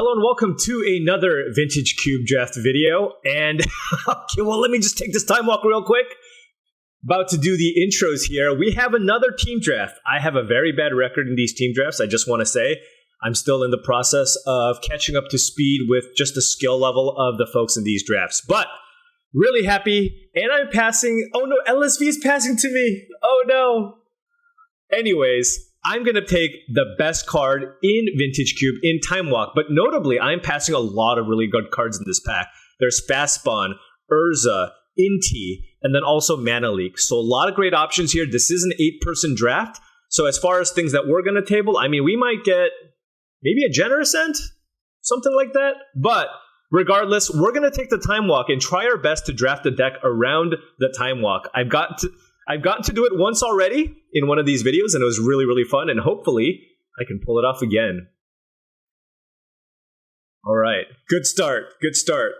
Hello and welcome to another Vintage Cube draft video. And okay, well, let me just take this time walk real quick. About to do the intros here. We have another team draft. I have a very bad record in these team drafts. I just want to say I'm still in the process of catching up to speed with just the skill level of the folks in these drafts. But really happy. And I'm passing. Oh no, LSV is passing to me. Oh no. Anyways, I'm going to take the best card in Vintage Cube in Time Walk, but notably, I'm passing a lot of really good cards in this pack. There's Fast Spawn, Urza, Inti, and then also Mana Leak. So a lot of great options here. This is an 8-person draft. So as far as things that we're going to table, I mean, we might get maybe a Generous End, something like that. But regardless, we're going to take the Time Walk and try our best to draft a deck around the Time Walk. I've gotten to do it once already in one of these videos, and it was really, really fun, and hopefully I can pull it off again. All right, good start, good start.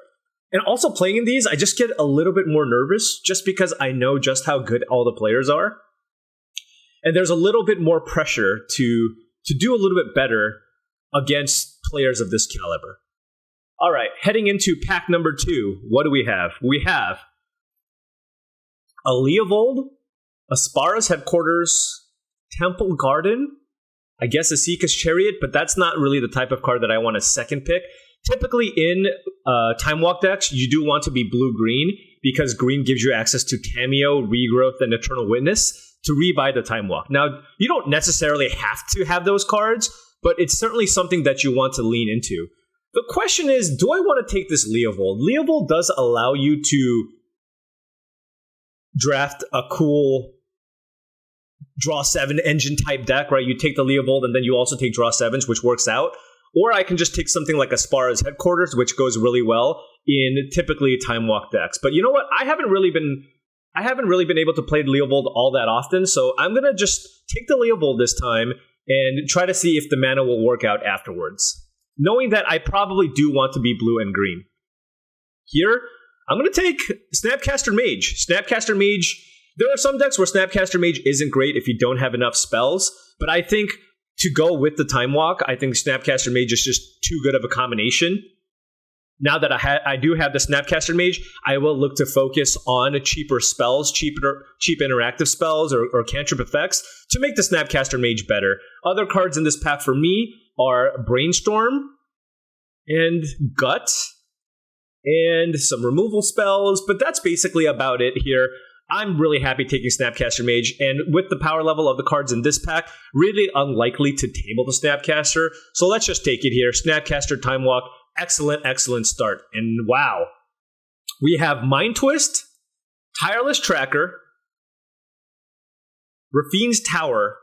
And also playing in these, I just get a little bit more nervous just because I know just how good all the players are. And there's a little bit more pressure to do a little bit better against players of this caliber. All right, heading into pack number 2, what do we have? We have a Leovold, Aspara's Headquarters, Temple Garden, I guess a Seeker's Chariot, but that's not really the type of card that I want to second pick. Typically in Time Walk decks, you do want to be blue-green because green gives you access to Cameo, Regrowth, and Eternal Witness to rebuy the Time Walk. Now, you don't necessarily have to have those cards, but it's certainly something that you want to lean into. The question is, do I want to take this Leovold? Leovold does allow you to draft a cool draw 7 engine type deck, right? You take the Leovold and then you also take draw 7s, which works out. Or I can just take something like Aspara's Headquarters, which goes really well in typically Time Walk decks. But you know what? I haven't really been able to play Leovold all that often, so I'm gonna just take the Leovold this time and try to see if the mana will work out afterwards. Knowing that I probably do want to be blue and green. Here, I'm going to take Snapcaster Mage. Snapcaster Mage, there are some decks where Snapcaster Mage isn't great if you don't have enough spells, but I think to go with the Time Walk, I think Snapcaster Mage is just too good of a combination. Now that I do have the Snapcaster Mage, I will look to focus on cheaper spells, cheap interactive spells or cantrip effects to make the Snapcaster Mage better. Other cards in this pack for me are Brainstorm and Gut and some removal spells, but that's basically about it here. I'm really happy taking Snapcaster Mage, and with the power level of the cards in this pack, really unlikely to table the Snapcaster, so let's just take it here. Snapcaster, Time Walk, excellent, excellent start. And wow, we have Mind Twist, Tireless Tracker, Rafine's Tower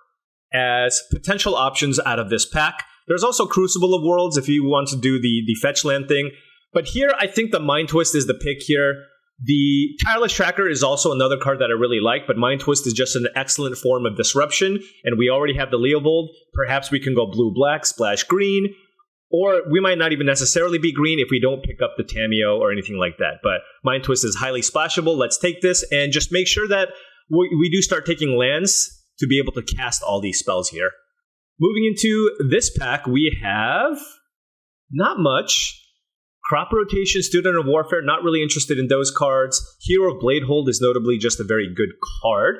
as potential options out of this pack. There's also Crucible of Worlds if you want to do the fetch land thing. But here, I think the Mind Twist is the pick here. The Tireless Tracker is also another card that I really like, but Mind Twist is just an excellent form of disruption, and we already have the Leovold. Perhaps we can go blue-black, splash green, or we might not even necessarily be green if we don't pick up the Cameo or anything like that. But Mind Twist is highly splashable. Let's take this and just make sure that we do start taking lands to be able to cast all these spells here. Moving into this pack, we have not much. Crop Rotation, Student of Warfare, not really interested in those cards. Hero of Bladehold is notably just a very good card,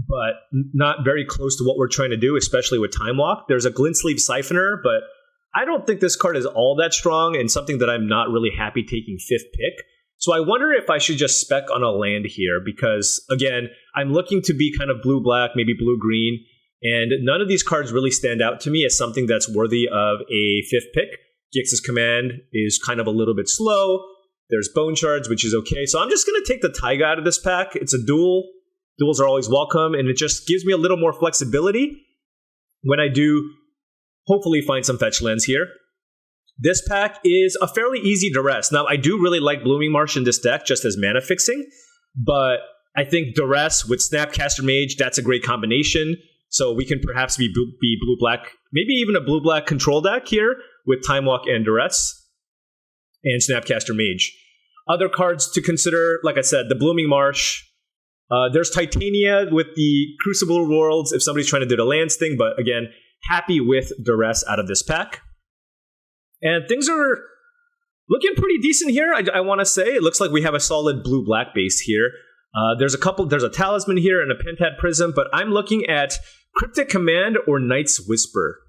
but not very close to what we're trying to do, especially with Time Walk. There's a Glintsleeve Siphoner, but I don't think this card is all that strong and something that I'm not really happy taking 5th pick. So I wonder if I should just spec on a land here because, again, I'm looking to be kind of blue-black, maybe blue-green, and none of these cards really stand out to me as something that's worthy of a 5th pick. Gix's Command is kind of a little bit slow. There's Bone Shards, which is okay. So I'm just going to take the Taiga out of this pack. It's a duel. Duels are always welcome, and it just gives me a little more flexibility when I do hopefully find some fetch lands here. This pack is a fairly easy Duress. Now, I do really like Blooming Marsh in this deck just as mana fixing, but I think Duress with Snapcaster Mage, that's a great combination. So we can perhaps be blue-black, maybe even a blue-black control deck here with Time Walk and Duress and Snapcaster Mage. Other cards to consider, like I said, the Blooming Marsh. There's Titania with the Crucible Worlds if somebody's trying to do the lands thing, but again, happy with Duress out of this pack. And things are looking pretty decent here, I want to say. It looks like we have a solid blue-black base here. There's a Talisman here and a Pentad Prism, but I'm looking at Cryptic Command or Knight's Whisper.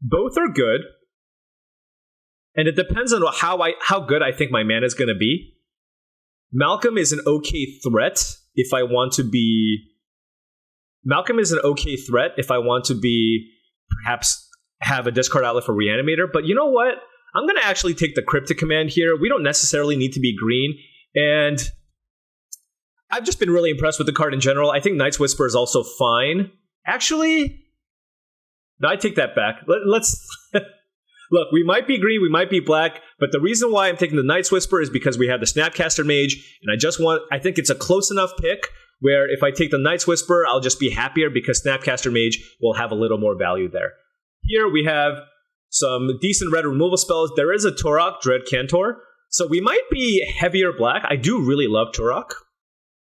Both are good, and it depends on how good I think my mana is going to be. Malcolm is an okay threat if I want to be... perhaps have a discard outlet for Reanimator, but you know what? I'm going to actually take the Cryptic Command here. We don't necessarily need to be green, and I've just been really impressed with the card in general. I think Knight's Whisper is also fine. Actually, no, I take that back. Let's... Look, we might be green, we might be black, but the reason why I'm taking the Knight's Whisper is because we have the Snapcaster Mage, and I think it's a close enough pick where if I take the Knight's Whisper, I'll just be happier because Snapcaster Mage will have a little more value there. Here we have some decent red removal spells. There is a Turok, Dread Cantor, so we might be heavier black. I do really love Turok.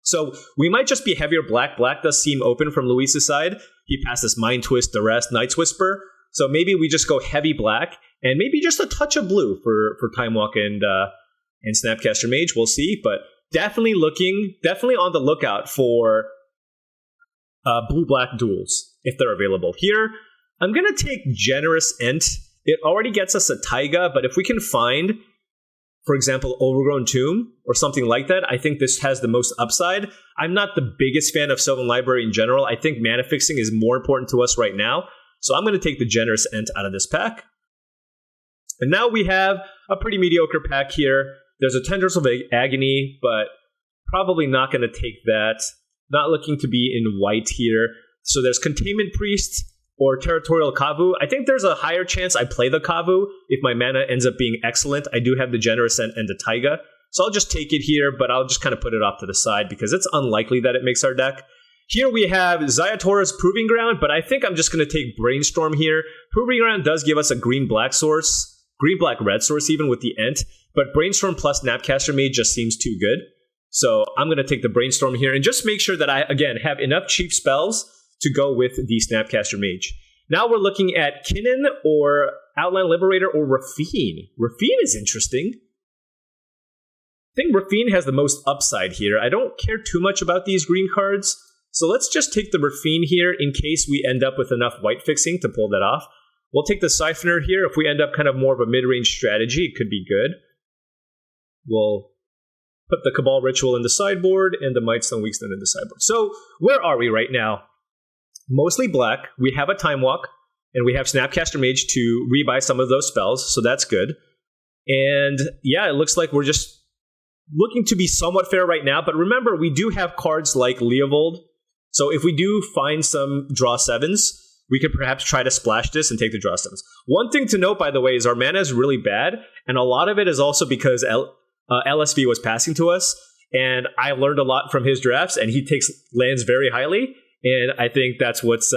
So we might just be heavier black. Black does seem open from Luis's side. He passed this Mind Twist, Duress, Knight's Whisper. So maybe we just go heavy black and maybe just a touch of blue for Time Walk and Snapcaster Mage. We'll see, but definitely on the lookout for blue-black duels if they're available. Here, I'm going to take Generous Ent. It already gets us a Taiga, but if we can find, for example, Overgrown Tomb or something like that, I think this has the most upside. I'm not the biggest fan of Sylvan Library in general. I think mana fixing is more important to us right now. So I'm going to take the Generous Ent out of this pack. And now we have a pretty mediocre pack here. There's a Tendrils of Agony, but probably not going to take that. Not looking to be in white here. So there's Containment Priest or Territorial Kavu. I think there's a higher chance I play the Kavu if my mana ends up being excellent. I do have the Generous Ent and the Taiga. So I'll just take it here, but I'll just kind of put it off to the side because it's unlikely that it makes our deck. Here we have Zayatora's Proving Ground, but I think I'm just going to take Brainstorm here. Proving Ground does give us a green-black source. Green-black-red source even with the Ent, but Brainstorm plus Snapcaster Mage just seems too good. So I'm going to take the Brainstorm here and just make sure that I, again, have enough cheap spells to go with the Snapcaster Mage. Now we're looking at Kinnan or Outline Liberator or Rafine. Rafine is interesting. I think Rafine has the most upside here. I don't care too much about these green cards, so let's just take the Rafine here in case we end up with enough white fixing to pull that off. We'll take the Siphoner here. If we end up kind of more of a mid-range strategy, it could be good. We'll put the Cabal Ritual in the sideboard and the Mightstone Weakstone in the sideboard. So where are we right now? Mostly black. We have a Time Walk, and we have Snapcaster Mage to rebuy some of those spells, so that's good. And yeah, it looks like we're just looking to be somewhat fair right now, but remember, we do have cards like Leovold, so if we do find some draw 7s, we could perhaps try to splash this and take the draw 7s. One thing to note, by the way, is our mana is really bad, and a lot of it is also because LSV was passing to us, and I learned a lot from his drafts, and he takes lands very highly, and I think that's what's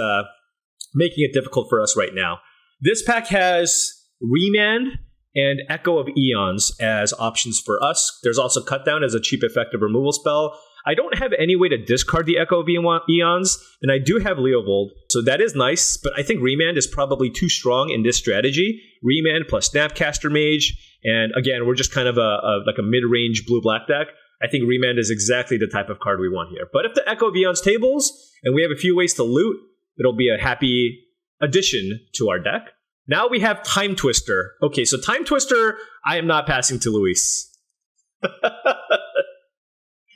making it difficult for us right now. This pack has Remand and Echo of Eons as options for us. There's also Cutdown as a cheap effective removal spell. I don't have any way to discard the Echo of Eons, and I do have Leovold, so that is nice, but I think Remand is probably too strong in this strategy. Remand plus Snapcaster Mage, and again, we're just kind of like a mid-range blue-black deck. I think Remand is exactly the type of card we want here. But if the Echo of Eons tables, and we have a few ways to loot, it'll be a happy addition to our deck. Now we have Time Twister. Okay, so Time Twister, I am not passing to Luis.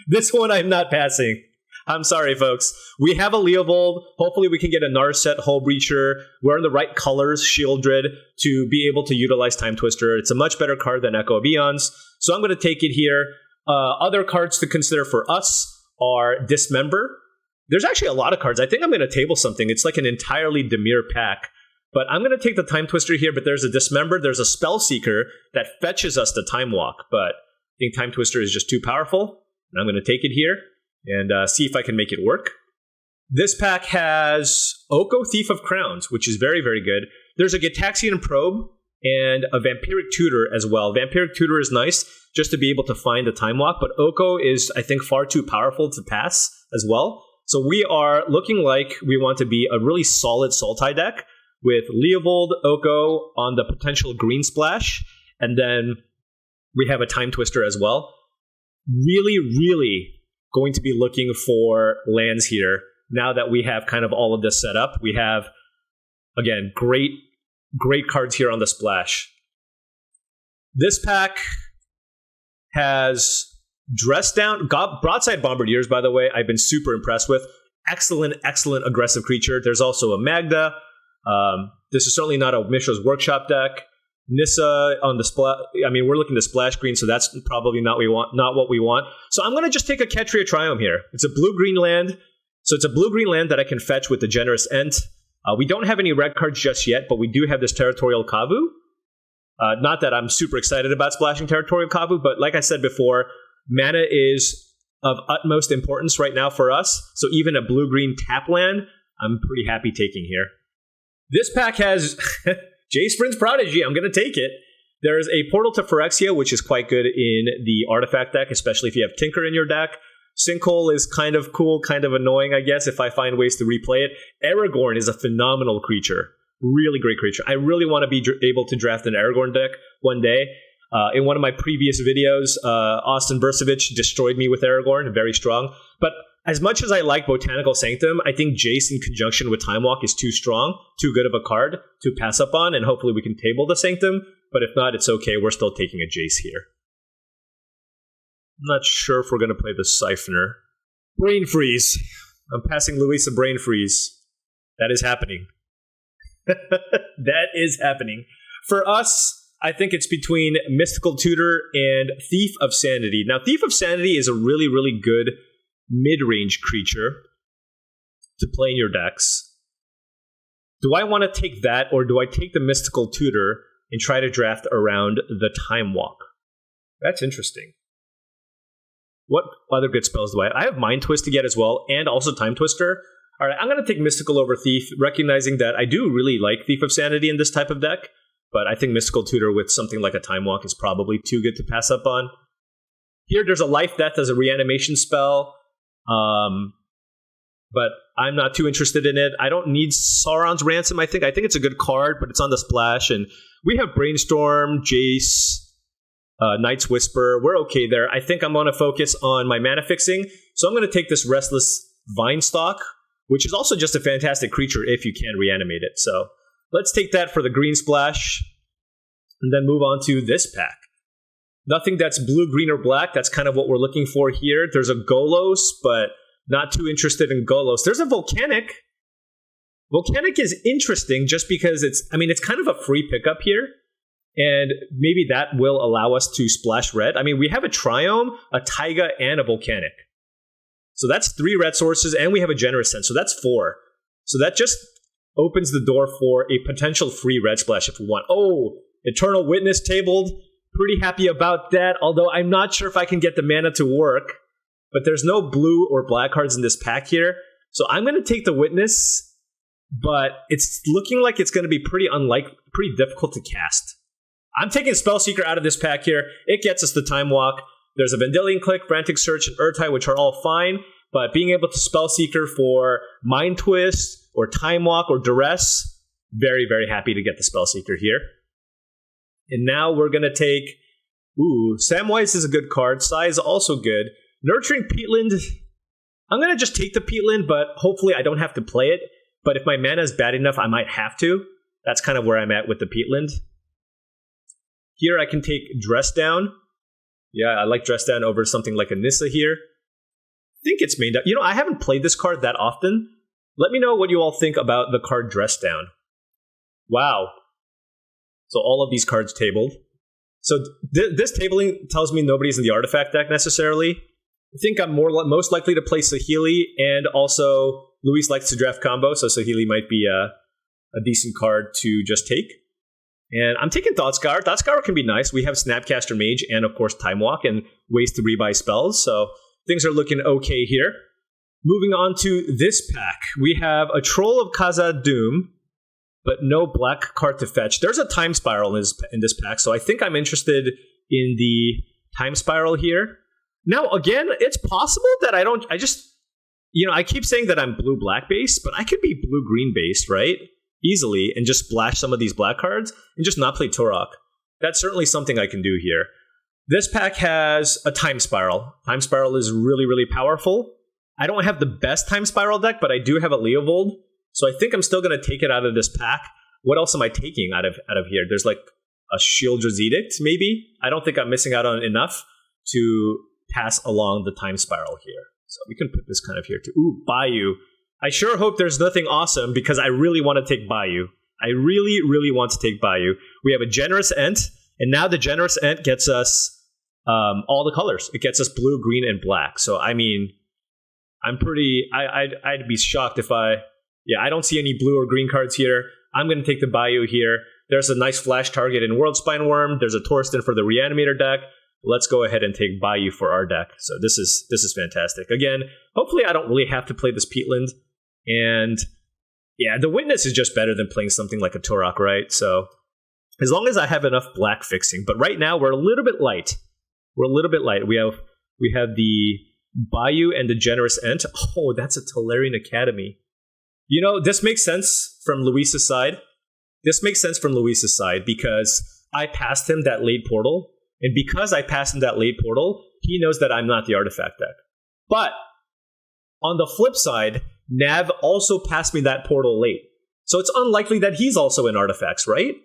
This one I'm not passing. I'm sorry, folks. We have a Leovold. Hopefully we can get a Narset, Hull Breacher. We're in the right colors, Shieldred, to be able to utilize Time Twister. It's a much better card than Echo of Eons, so I'm going to take it here. Other cards to consider for us are Dismember. There's actually a lot of cards. I think I'm going to table something. It's like an entirely Dimir pack. But I'm going to take the Time Twister here, but there's a Dismember. There's a Spellseeker that fetches us the Time Walk, but I think Time Twister is just too powerful. And I'm going to take it here and see if I can make it work. This pack has Oko, Thief of Crowns, which is very, very good. There's a Gitaxian Probe and a Vampiric Tutor as well. Vampiric Tutor is nice just to be able to find the Time Walk, but Oko is, I think, far too powerful to pass as well. So we are looking like we want to be a really solid Sultai deck with Leovold, Oko on the potential green splash, and then we have a Time Twister as well. Really, really going to be looking for lands here now that we have kind of all of this set up. We have, again, great cards here on the splash. This pack has Dress Down, Broadside Bombardiers, by the way, I've been super impressed with. Excellent aggressive creature. There's also a Magda. This is certainly not a Mishra's Workshop deck. Nissa on the splash. I mean, we're looking to splash green, so that's probably not what we want. So I'm going to just take a Ketria Triome here. It's a blue-green land. So it's a blue-green land that I can fetch with the Generous Ent. We don't have any red cards just yet, but we do have this Territorial Kavu. Not that I'm super excited about splashing Territorial Kavu, but like I said before, mana is of utmost importance right now for us. So even a blue-green tap land, I'm pretty happy taking here. This pack has Jace Vryn's Prodigy. I'm going to take it. There's a Portal to Phyrexia, which is quite good in the artifact deck, especially if you have Tinker in your deck. Sinkhole is kind of cool, kind of annoying, I guess, if I find ways to replay it. Aragorn is a phenomenal creature. Really great creature. I really want to be able to draft an Aragorn deck one day. In one of my previous videos, Austin Bursavich destroyed me with Aragorn, very strong. But as much as I like Botanical Sanctum, I think Jace in conjunction with Time Walk is too strong, too good of a card to pass up on, and hopefully we can table the Sanctum. But if not, it's okay. We're still taking a Jace here. I'm not sure if we're going to play the Siphoner. Brain Freeze. I'm passing Luis a Brain Freeze. That is happening. That is happening. For us, I think it's between Mystical Tutor and Thief of Sanity. Now, Thief of Sanity is a really, really good mid-range creature to play in your decks. Do I want to take that, or do I take the Mystical Tutor and try to draft around the Time Walk? That's interesting. What other good spells do I have? I have Mind Twist to get as well, and also Time Twister. All right, I'm going to take Mystical over Thief, recognizing that I do really like Thief of Sanity in this type of deck, but I think Mystical Tutor with something like a Time Walk is probably too good to pass up on. Here, there's a Life Death as a reanimation spell, but I'm not too interested in it. I don't need Sauron's Ransom, I think. I think it's a good card, but it's on the splash, and we have Brainstorm, Jace, Night's Whisper. We're okay there. I think I'm going to focus on my mana fixing, so I'm going to take this Restless Vinestalk, which is also just a fantastic creature if you can reanimate it. So let's take that for the green splash, and then move on to this pack. Nothing that's blue, green, or black. That's kind of what we're looking for here. There's a Golos, but not too interested in Golos. There's a Volcanic. Volcanic is interesting just because it's kind of a free pickup here, and maybe that will allow us to splash red. I mean, we have a Triome, a Taiga, and a Volcanic. So that's 3 red sources, and we have a Generous Sense, so that's 4. So that just opens the door for a potential free red splash if we want. Oh, Eternal Witness tabled. Pretty happy about that, although I'm not sure if I can get the mana to work. But there's no blue or black cards in this pack here, so I'm going to take the Witness, but it's looking like it's going to be pretty difficult to cast. I'm taking Spellseeker out of this pack here. It gets us the Time Walk. There's a Vendilion Click, Frantic Search, and Urtai, which are all fine, but being able to Spellseeker for Mind Twist, or Time Walk, or Duress, very, very happy to get the Spellseeker here. And now we're going to take... Samwise is a good card. Sai is also good. Nurturing Peatland, I'm going to just take the Peatland, but hopefully I don't have to play it. But if my mana is bad enough, I might have to. That's kind of where I'm at with the Peatland. Here I can take Dress Down. Yeah, I like Dress Down over something like a Nissa here. I think it's made up. I haven't played this card that often. Let me know what you all think about the card Dress Down. Wow. So all of these cards tabled. So this tabling tells me nobody's in the artifact deck necessarily. I think I'm most likely to play Saheeli, and also Luis likes to draft combo, so Saheeli might be a decent card to just take. And I'm taking Thoughtscour. Thoughtscour can be nice. We have Snapcaster Mage and, of course, Time Walk and ways to rebuy spells, so things are looking okay here. Moving on to this pack, we have a Troll of Khazad-dûm, but no black card to fetch. There's a Time Spiral in this pack, so I think I'm interested in the Time Spiral here. Now, again, it's possible that I keep saying that I'm blue-black based, but I could be blue-green based, right? easily and just splash some of these black cards and just not play Turok. That's certainly something I can do here. This pack has a Time Spiral. Time Spiral is really, really powerful. I don't have the best Time Spiral deck, but I do have a Leovold, so I think I'm still going to take it out of this pack. What else am I taking out of here? There's like a Shieldred's Edict, maybe? I don't think I'm missing out on enough to pass along the Time Spiral here. So we can put this kind of here too. Ooh, Bayou. I sure hope there's nothing awesome because I really want to take Bayou. I really, really want to take Bayou. We have a Generous Ent, and now the Generous Ent gets us all the colors. It gets us blue, green, and black. So, I mean, I'd be shocked if I don't see any blue or green cards here. I'm going to take the Bayou here. There's a nice flash target in Worldspine Worm. There's a Torsten for the Reanimator deck. Let's go ahead and take Bayou for our deck. So this is fantastic. Again, hopefully I don't really have to play this Peatland. And yeah, the Witness is just better than playing something like a Turok, right? So as long as I have enough black fixing. But right now we're a little bit light. We have the Bayou and the Generous Ent. Oh, that's a Tolarian Academy. You know, this makes sense from Luis's side. Because I passed him that late portal. And because I passed him that late portal, he knows that I'm not the artifact deck. But on the flip side, Nav also passed me that portal late. So it's unlikely that he's also in artifacts, right?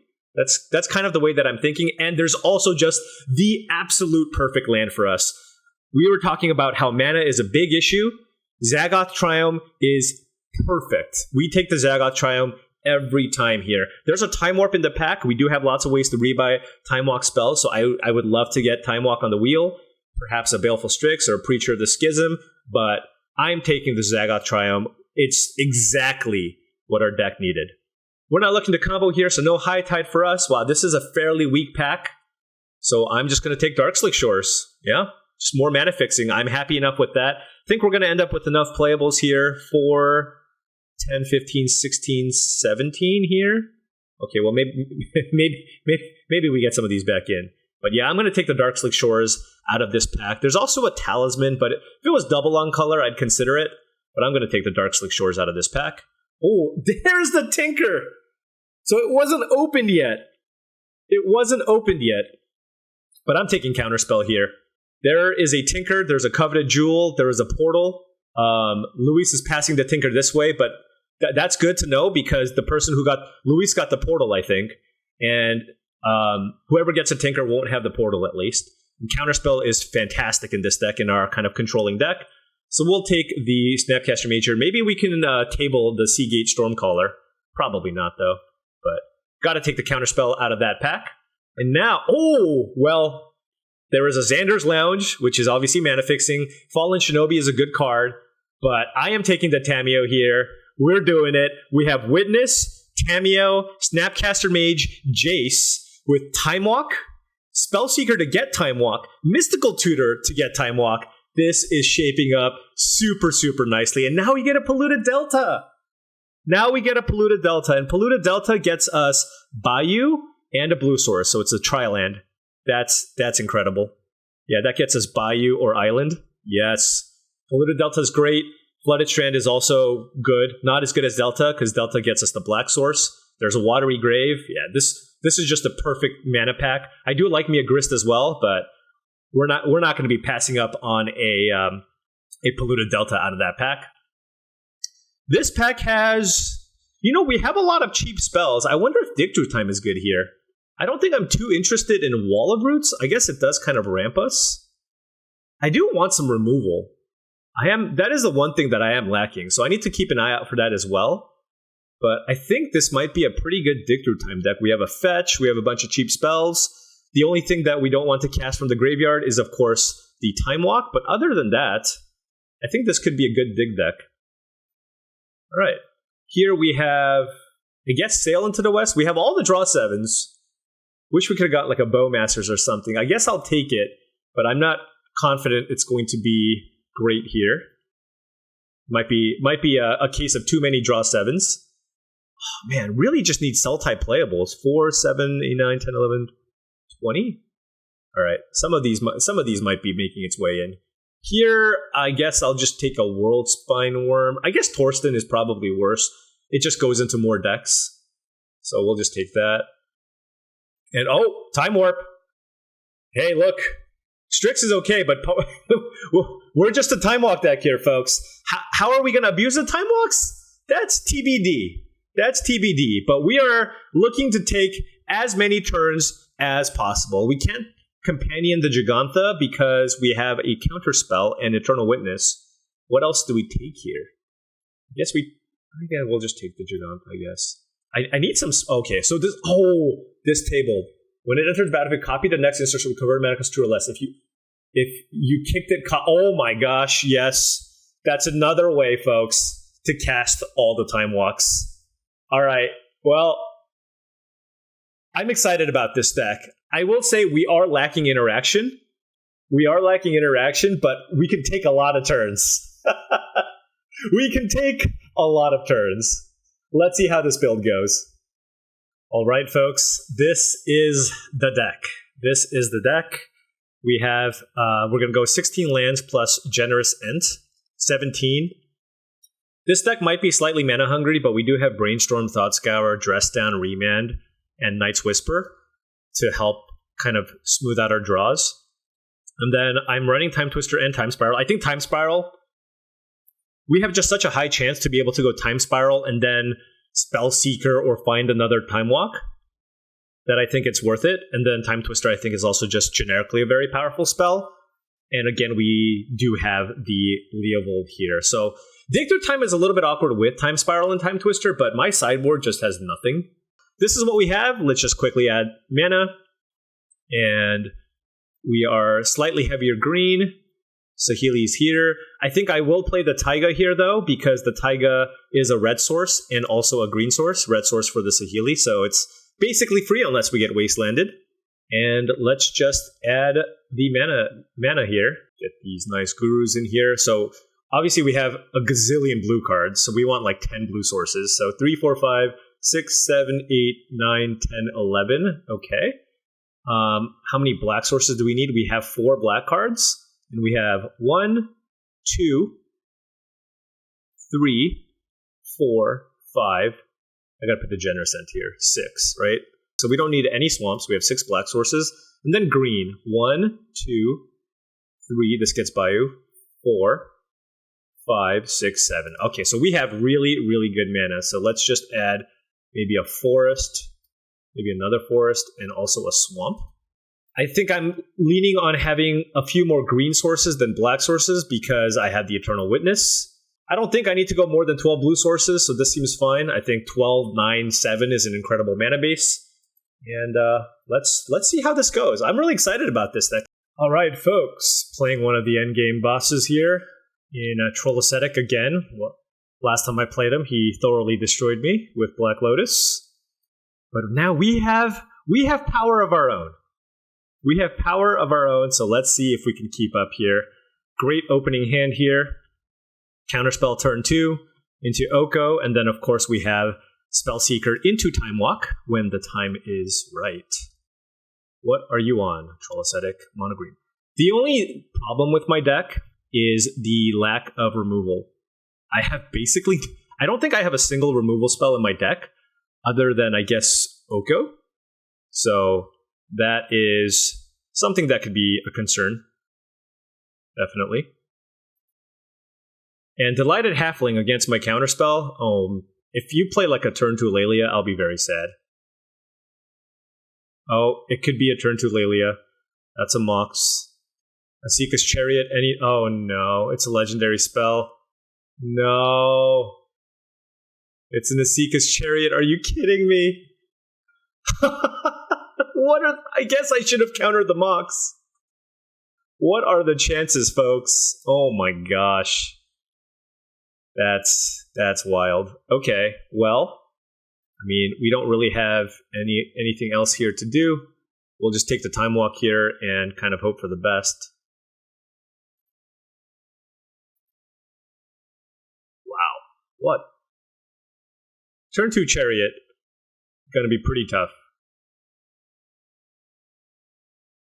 That's kind of the way that I'm thinking. And there's also just the absolute perfect land for us. We were talking about how mana is a big issue. Zagoth Triumph is perfect. We take the Zagoth Triumph every time here. There's a Time Warp in the pack. We do have lots of ways to rebuy Time Walk spells, so I would love to get Time Walk on the wheel, perhaps a Baleful Strix or a Preacher of the Schism, but I'm taking the Zagoth Triumph. It's exactly what our deck needed. We're not looking to combo here, so no High Tide for us. Wow, this is a fairly weak pack, so I'm just going to take Darkslick Shores. Yeah, just more mana fixing. I'm happy enough with that. I think we're going to end up with enough playables here for 10, 15, 16, 17 here. Okay, well, maybe we get some of these back in. But yeah, I'm going to take the Darkslick Shores out of this pack. There's also a Talisman, but if it was double on color, I'd consider it. But I'm going to take the Darkslick Shores out of this pack. Oh, there's the Tinker! So it wasn't opened yet. But I'm taking Counterspell here. There is a Tinker, there's a Coveted Jewel, there is a Portal. Luis is passing the Tinker this way, but that's good to know because the person Luis got the Portal, I think, and whoever gets a Tinker won't have the Portal at least. And Counterspell is fantastic in this deck, in our kind of controlling deck. So we'll take the Snapcaster Major. Maybe we can table the Seagate Stormcaller. Probably not, though. But got to take the Counterspell out of that pack. And now, there is a Xander's Lounge, which is obviously mana fixing. Fallen Shinobi is a good card, but I am taking the Tamiyo here. We're doing it. We have Witness, Tamiyo, Snapcaster Mage, Jace with Time Walk, Spellseeker to get Time Walk, Mystical Tutor to get Time Walk. This is shaping up super, super nicely. And now we get a Polluted Delta. And Polluted Delta gets us Bayou and a blue source, so it's a Tri-land. That's incredible. Yeah, that gets us Bayou or Island. Yes. Polluted Delta is great. Flooded Strand is also good. Not as good as Delta, because Delta gets us the black source. There's a Watery Grave. Yeah, this is just a perfect mana pack. I do like me a Grist as well, but we're not going to be passing up on a Polluted Delta out of that pack. This pack has, we have a lot of cheap spells. I wonder if Dig Through Time is good here. I don't think I'm too interested in Wall of Roots. I guess it does kind of ramp us. I do want some removal. That is the one thing that I am lacking, so I need to keep an eye out for that as well. But I think this might be a pretty good Dig Through Time deck. We have a Fetch, we have a bunch of cheap spells. The only thing that we don't want to cast from the graveyard is, of course, the Time Walk. But other than that, I think this could be a good dig deck. All right. Here we have, I guess, Sail into the West. We have all the draw 7s. Wish we could have got like a Bowmasters or something. I guess I'll take it, but I'm not confident it's going to be great here. Might be a case of too many draw 7s. Oh, man, really just need cell type playables. 4, 7, 8, 9, 10, 11, 20? All right, some of these might be making its way in. Here, I guess I'll just take a World Spine Worm. I guess Torsten is probably worse. It just goes into more decks. So we'll just take that. And oh, time warp. Hey, look. Strix is okay, but we're just a time walk deck here, folks. How are we going to abuse the time walks? That's TBD. That's TBD. But we are looking to take as many turns as possible. We can't companion the Gigantha because we have a counterspell and Eternal Witness. What else do we take here? I guess we'll just take the Gigantha, I guess. I need some... Okay, so this table. When it enters battlefield, copy the next instruction with convert mana cost 2 or less. If you kicked it... Oh my gosh, yes. That's another way, folks, to cast all the time walks. All right, well, I'm excited about this deck. I will say we are lacking interaction. But we can take a lot of turns. We can take a lot of turns. Let's see how this build goes. All right, folks, this is the deck. We have, we're going to go 16 lands plus Generous Ent, 17. This deck might be slightly mana hungry, but we do have Brainstorm, Thought Scour, Dress Down, Remand, and Night's Whisper to help kind of smooth out our draws. And then I'm running Time Twister and Time Spiral. I think Time Spiral, we have just such a high chance to be able to go Time Spiral and then Spell Seeker or find another Time Walk that I think it's worth it. And then Time Twister, I think, is also just generically a very powerful spell. And again, we do have the Leovold here. So Dig Through Time is a little bit awkward with Time Spiral and Time Twister, but my sideboard just has nothing. This is what we have. Let's just quickly add mana. And we are slightly heavier green. Saheeli's here. I think I will play the Taiga here, though, because the Taiga is a red source and also a green source. Red source for the Saheeli, so it's basically free unless we get wastelanded. And let's just add the mana here. Get these nice gurus in here. So obviously we have a gazillion blue cards, so we want like 10 blue sources. So 3, 4, 5, 6, 7, 8, 9, 10, 11. Okay. How many black sources do we need? We have 4 black cards. And we have 1, 2, 3, 4, 5. I gotta put the Generous Ent here. 6, right? So we don't need any swamps. We have 6 black sources. And then green. 1, 2, 3. This gets Bayou. 4, 5, 6, 7. Okay, so we have really, really good mana. So let's just add maybe a forest, maybe another forest, and also a swamp. I think I'm leaning on having a few more green sources than black sources because I have the Eternal Witness. I don't think I need to go more than 12 blue sources, so this seems fine. I think 12, 9, 7 is an incredible mana base. And let's see how this goes. I'm really excited about this deck. All right, folks. Playing one of the endgame bosses here in Troll Ascetic again. Well, last time I played him, he thoroughly destroyed me with Black Lotus. But now we have power of our own. We have power of our own, so let's see if we can keep up here. Great opening hand here. Counterspell turn 2 into Oko, and then of course we have Spellseeker into Time Walk when the time is right. What are you on, Troll Ascetic Mono Green? The only problem with my deck is the lack of removal. I don't think I have a single removal spell in my deck other than, I guess, Oko. So that is something that could be a concern. Definitely. And Delighted Halfling against my counterspell. If you play like a turn 2 Lelia, I'll be very sad. Oh, it could be a turn 2 Lelia. That's a Mox. Asika's Chariot. Oh no, it's a legendary spell. No. It's an Asika's Chariot. Are you kidding me? I guess I should have countered the Mox. What are the chances, folks? Oh my gosh. That's wild. Okay, well, I mean, we don't really have anything else here to do. We'll just take the Time Walk here and kind of hope for the best. Wow. What? Turn 2 Chariot. Gonna be pretty tough.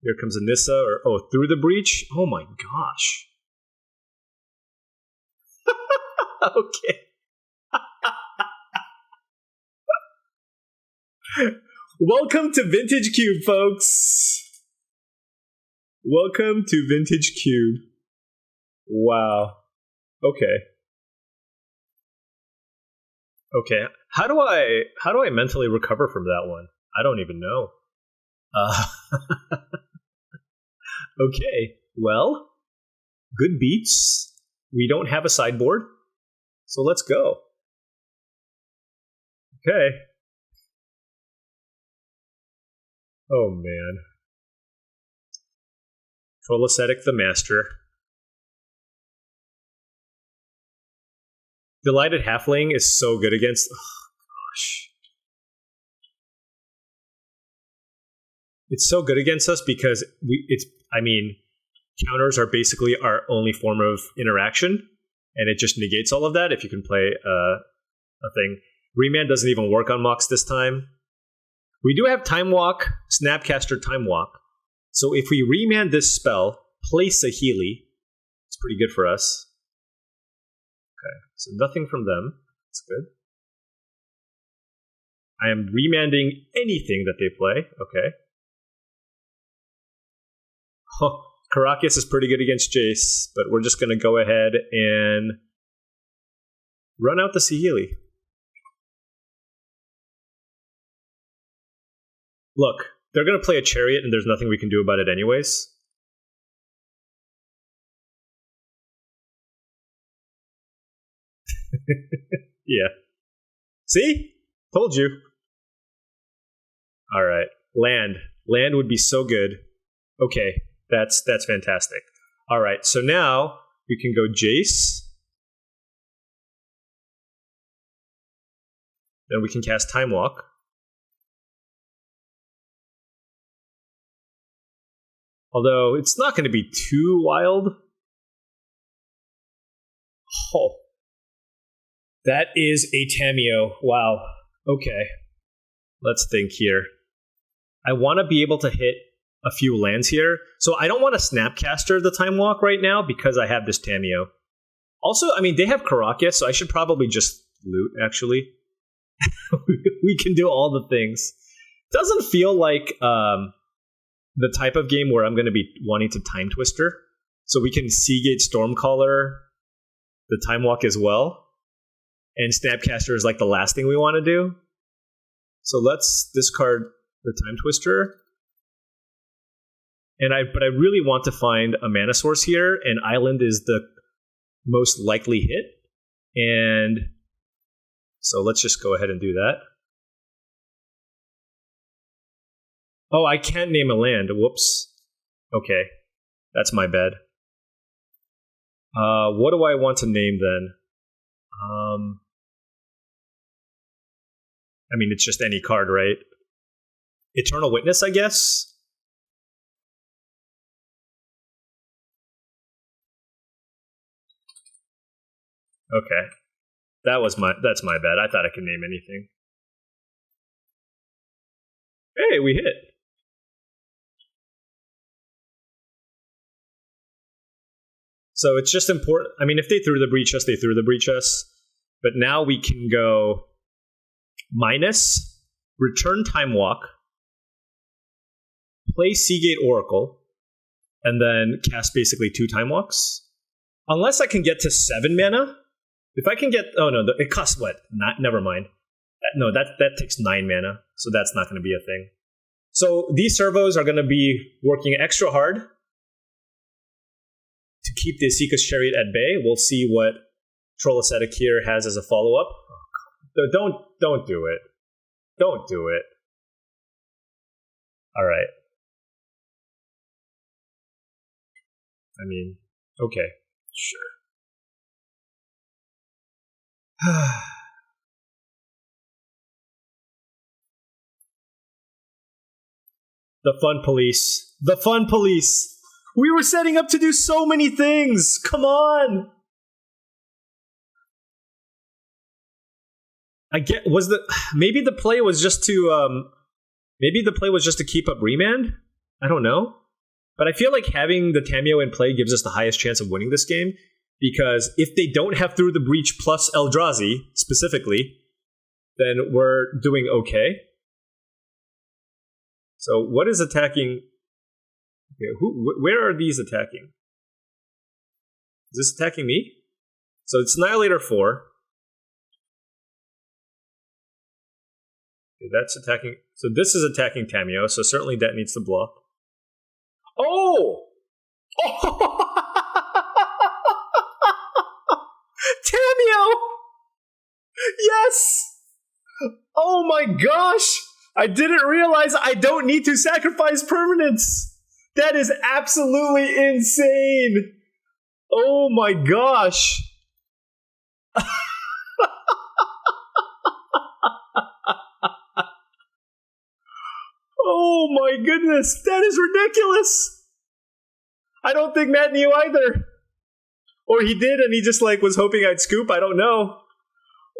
Here comes Anissa, through the breach? Oh my gosh. Okay. Welcome to vintagecube, folks. Welcome to vintagecube. Wow. Okay. Okay. How do I mentally recover from that one? I don't even know. Okay. Well, good beats. We don't have a sideboard, so let's go. Okay. Oh man. Trollocetic the Master. Delighted Halfling is so good against... Oh, gosh. It's so good against us because counters are basically our only form of interaction, and it just negates all of that if you can play a thing. Remand doesn't even work on Mox this time. We do have Time Walk, Snapcaster Time Walk. So if we remand this spell, place a Healy, it's pretty good for us. Okay, so nothing from them. That's good. I am remanding anything that they play. Okay. Oh, Karakas is pretty good against Jace, but we're just going to go ahead and run out the Saheeli. Look, they're going to play a Chariot, and there's nothing we can do about it anyways. Yeah. See? Told you. All right. Land. Land would be so good. Okay. That's fantastic. All right. So now we can go Jace. Then we can cast Time Walk. Although it's not going to be too wild. Oh. That is a Tamiyo. Wow. Okay. Let's think here. I want to be able to hit a few lands here. So I don't want to Snapcaster the Time Walk right now because I have this Tamiyo. Also, they have Karakas, so I should probably just loot, actually. We can do all the things. Doesn't feel like the type of game where I'm going to be wanting to Time Twister. So we can Seagate Stormcaller the Time Walk as well. And Snapcaster is like the last thing we want to do. So let's discard the Time Twister. But I really want to find a mana source here, and Island is the most likely hit. And so let's just go ahead and do that. Oh, I can't name a land. Whoops. Okay. That's my bad. What do I want to name then? It's just any card, right? Eternal Witness, I guess? Okay. That's my bad. I thought I could name anything. Hey, we hit. So it's just important. If they threw the breach us, they threw the breach us. But now we can go minus, return Time Walk, play Seagate Oracle, and then cast basically 2 Time Walks. Unless I can get to 7 mana. If I can get... Oh, no. It costs what? Never mind. That takes 9 mana. So that's not going to be a thing. So these servos are going to be working extra hard to keep the Esika's Chariot at bay. We'll see what Trollocetic here has as a follow-up. Don't do it. Don't do it. All right. Okay. Sure. The fun police. The fun police. We were setting up to do so many things. Come on. Maybe the play was just to keep up remand? I don't know. But I feel like having the Tamiyo in play gives us the highest chance of winning this game, because if they don't have Through the Breach plus Eldrazi, specifically, then we're doing okay. So what is attacking? Okay, where are these attacking? Is this attacking me? So it's Annihilator 4. Okay, that's attacking. So this is attacking Tamiyo, so certainly that needs to block. Oh! Tamiyo! Yes! Oh my gosh! I didn't realize I don't need to sacrifice permanents! That is absolutely insane! Oh my gosh! Oh my goodness, that is ridiculous! I don't think Matt knew either. Or he did and he just like was hoping I'd scoop, I don't know.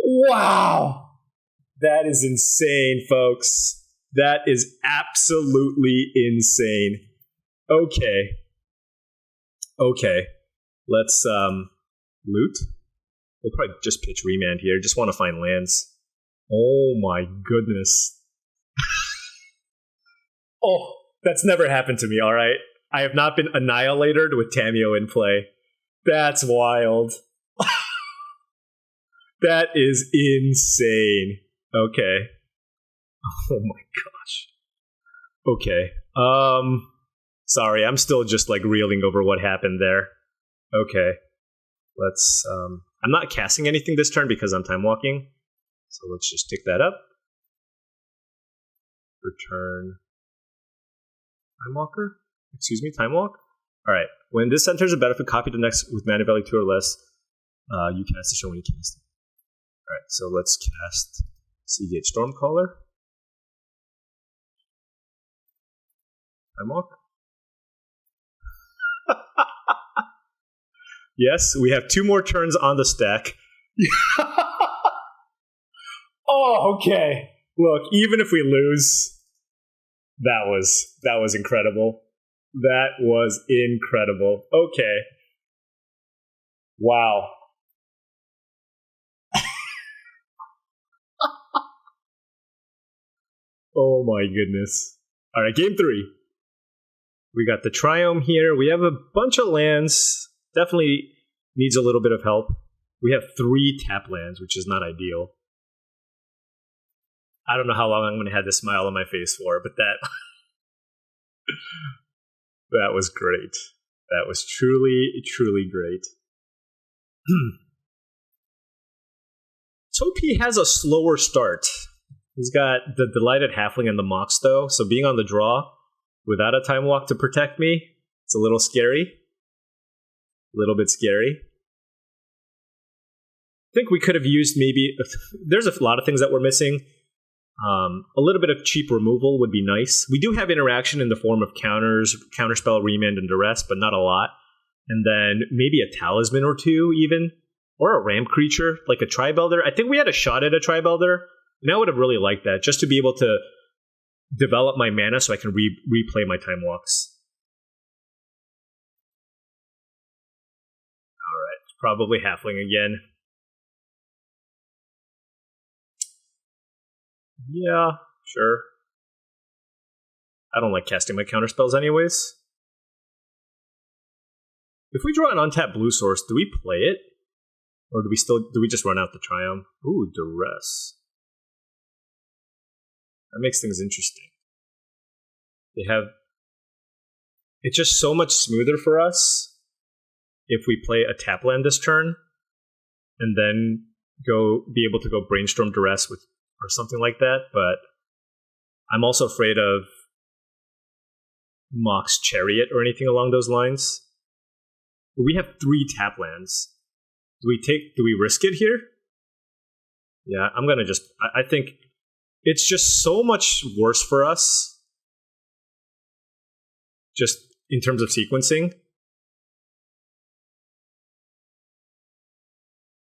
Wow! That is insane, folks. That is absolutely insane. Okay. Okay. Let's loot. We'll probably just pitch remand here. Just want to find lands. Oh my goodness. Oh, that's never happened to me, alright? I have not been annihilated with Tamiyo in play. That's wild. That is insane. Okay. Oh my gosh. Okay. Sorry, I'm still just like reeling over what happened there. Okay. Let's I'm not casting anything this turn because I'm time walking. So let's just pick that up. Return Time Walker? Excuse me, Time Walk? Alright. When this enters a battlefield, copy the next with mana value 2 or less. You cast a show when you cast it. Alright, so let's cast Seagate Stormcaller. Time Walk. Yes, we have 2 more turns on the stack. Oh, okay. Look, even if we lose, that was incredible. That was incredible. Okay. Wow. Oh my goodness. All right, game 3. We got the Triome here. We have a bunch of lands. Definitely needs a little bit of help. We have 3 tap lands, which is not ideal. I don't know how long I'm going to have this smile on my face for, but that that was great. That was truly, truly great. Topi has a slower start. He's got the Delighted Halfling and the Mox, though, so being on the draw without a Time Walk to protect me, it's a little scary. A little bit scary. I think we could have used maybe... There's a lot of things that we're missing. A little bit of cheap removal would be nice. We do have interaction in the form of counters, counterspell, remand, and duress, but not a lot. And then maybe a talisman or 2 even. Or a ramp creature, like a Tribelder. I think we had a shot at a Tribelder, and I would have really liked that, just to be able to develop my mana so I can replay my Time Walks. Alright, probably Halfling again. Yeah, sure. I don't like casting my counterspells anyways. If we draw an untapped blue source, do we play it? Or do we just run out the Triumph? Ooh, Duress. That makes things interesting. It's just so much smoother for us if we play a tap land this turn and then be able to go Brainstorm Duress with or something like that, but I'm also afraid of Mox Chariot or anything along those lines. We have 3 tap lands. Do we risk it here? Yeah, I'm gonna just... I think it's just so much worse for us. Just in terms of sequencing.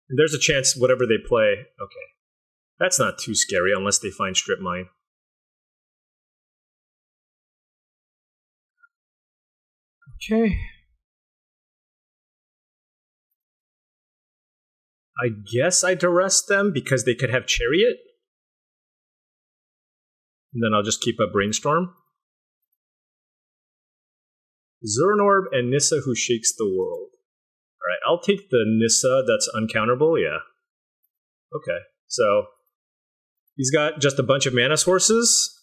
And there's a chance whatever they play... Okay. That's not too scary unless they find Strip Mine. Okay. I guess I'd arrest them because they could have Chariot. And then I'll just keep up Brainstorm. Zernorb and Nissa who shakes the world. Alright, I'll take the Nissa that's uncounterable, yeah. Okay, so he's got just a bunch of mana sources.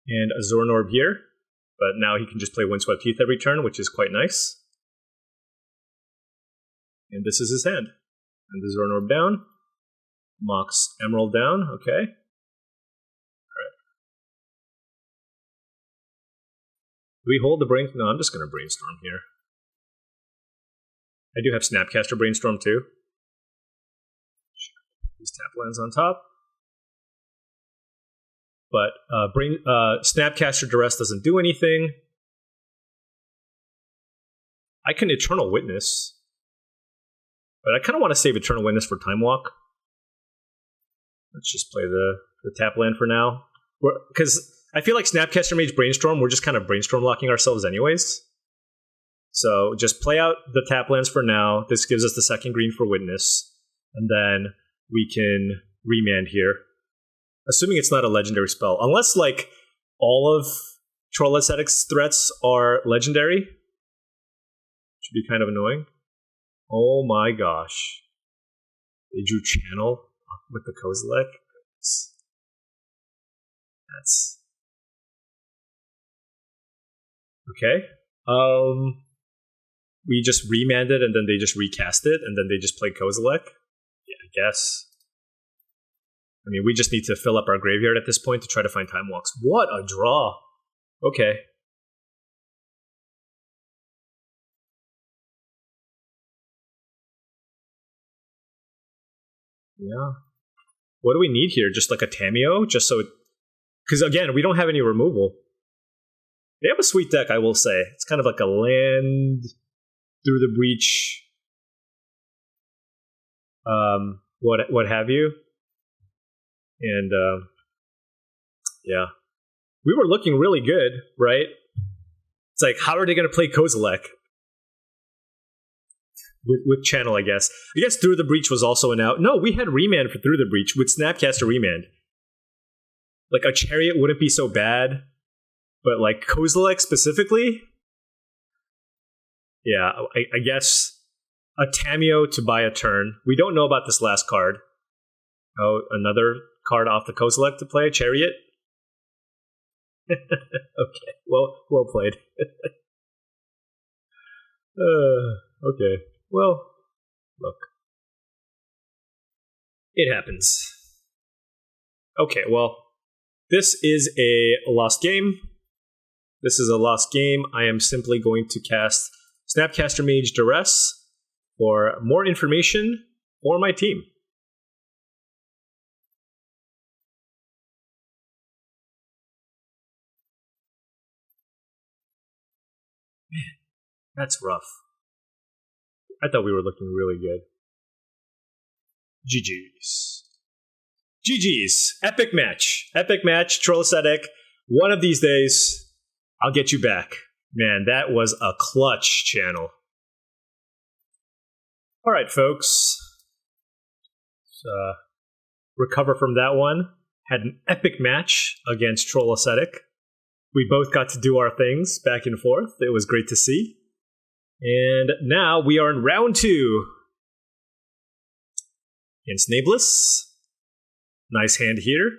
And a Zernorb here. But now he can just play Windswept Heath every turn, which is quite nice. And this is his hand. And the Zernorb down. Mox Emerald down, okay. Alright. Do we hold the brain? No, I'm just going to brainstorm here. I do have Snapcaster Brainstorm too. These tap lands on top. But Snapcaster Duress doesn't do anything. I can Eternal Witness. But I kind of want to save Eternal Witness for Time Walk. Let's just play the tap land for now. Because I feel like Snapcaster Mage Brainstorm, we're just kind of brainstorm locking ourselves anyways. So just play out the tap lands for now. This gives us the second green for Witness. And then we can remand here. Assuming it's not a legendary spell. Unless, like, all of Troll Ascetic's threats are legendary. Should be kind of annoying. Oh my gosh. They drew Channel with the Kozilek. That's... Okay. We just remanded and then they just recast it and then they just played Kozilek. Yeah, I guess. I mean, we just need to fill up our graveyard at this point to try to find Time Walks. What a draw! Okay. Yeah. What do we need here? Just like a Tamiyo? Just so it... Because again, we don't have any removal. They have a sweet deck, I will say. It's kind of like a land through the breach. What have you? And yeah. We were looking really good, right? It's like, how are they going to play Kozilek? With Channel, I guess. I guess Through the Breach was also an out. No, we had Remand for Through the Breach with Snapcaster Remand. Like, a Chariot wouldn't be so bad. But, like, Kozilek specifically? Yeah, I guess a Tamiyo to buy a turn. We don't know about this last card. Oh, another card off the Kozilek to play? Chariot? Okay, well played. Okay. Well, look. It happens. Okay, well, this is a lost game. This is a lost game. I am simply going to cast Snapcaster Mage Duress for more information for my team. Man, that's rough. I thought we were looking really good. GG's. GG's. Epic match. Epic match. Troll Ascetic. One of these days, I'll get you back. Man, that was a clutch channel. All right, folks. Let's recover from that one. Had an epic match against Troll Ascetic. We both got to do our things back and forth. It was great to see. And now we are in round 2 against Nameless. Nice hand here.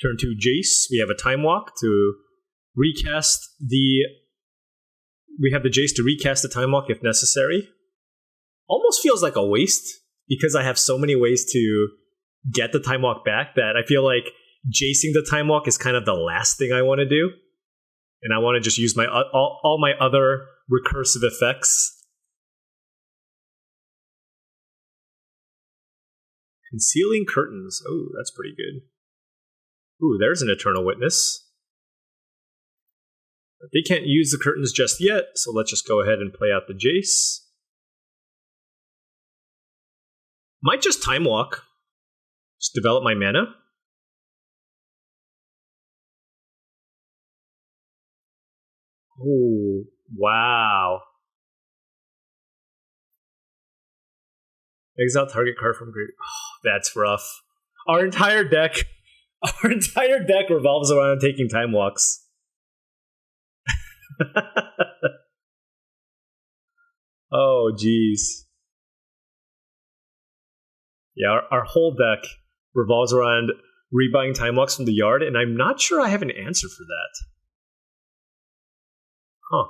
Turn 2 Jace. We have a Time Walk to recast the... We have the Jace to recast the Time Walk if necessary. Almost feels like a waste because I have so many ways to get the Time Walk back that I feel like Jacing the Time Walk is kind of the last thing I want to do. And I want to just use my all my other recursive effects. Concealing Curtains. Oh, that's pretty good. Ooh, there's an Eternal Witness. But they can't use the curtains just yet, so let's just go ahead and play out the Jace. Might just Time Walk. Just develop my mana. Oh, wow. Exile target card from graveyard. Oh, that's rough. Our entire deck revolves around taking Time Walks. Oh, geez. Yeah, our whole deck revolves around rebuying time walks from the yard, and I'm not sure I have an answer for that. Huh.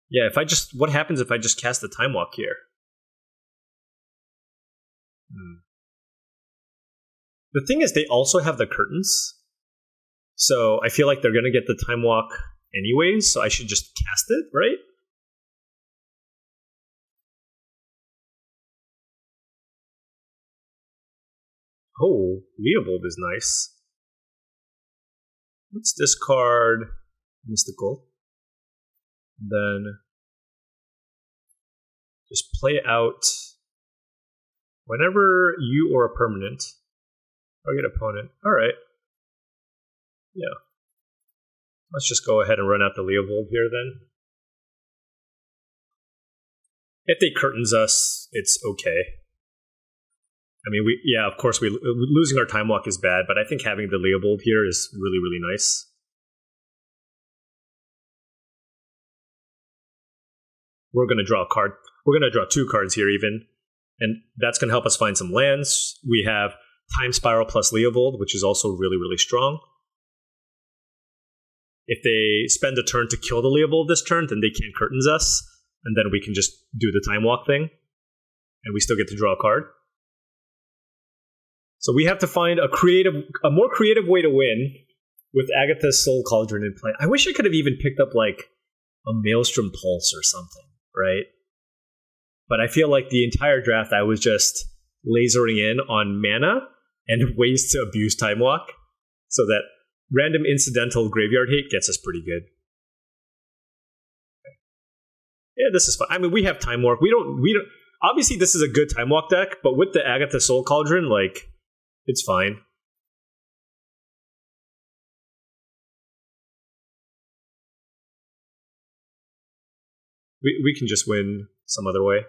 Yeah, what happens if I just cast the time walk here? The thing is, they also have the curtains, so I feel like they're gonna get the time walk anyways, so I should just cast it, right? Oh, Leopold is nice. Let's discard Mystical. Then just play out whenever you or a permanent target opponent. Alright. Yeah. Let's just go ahead and run out the Leopold here then. If they curtains us, it's okay. I mean, of course, losing our time walk is bad, but I think having the Leopold here is really, really nice. We're going to draw a card. We're going to draw 2 cards here even, and that's going to help us find some lands. We have Time Spiral plus Leopold, which is also really, really strong. If they spend a turn to kill the Leopold this turn, then they can't curtains us, and then we can just do the time walk thing, and we still get to draw a card. So we have to find a more creative way to win with Agatha's Soul Cauldron in play. I wish I could have even picked up like a Maelstrom Pulse or something, right? But I feel like the entire draft I was just lasering in on mana and ways to abuse Time Walk so that random incidental graveyard hate gets us pretty good. Yeah, this is fun. I mean, we have Time Walk. We don't. Obviously, this is a good Time Walk deck, but with the Agatha Soul Cauldron, like, it's fine. We can just win some other way.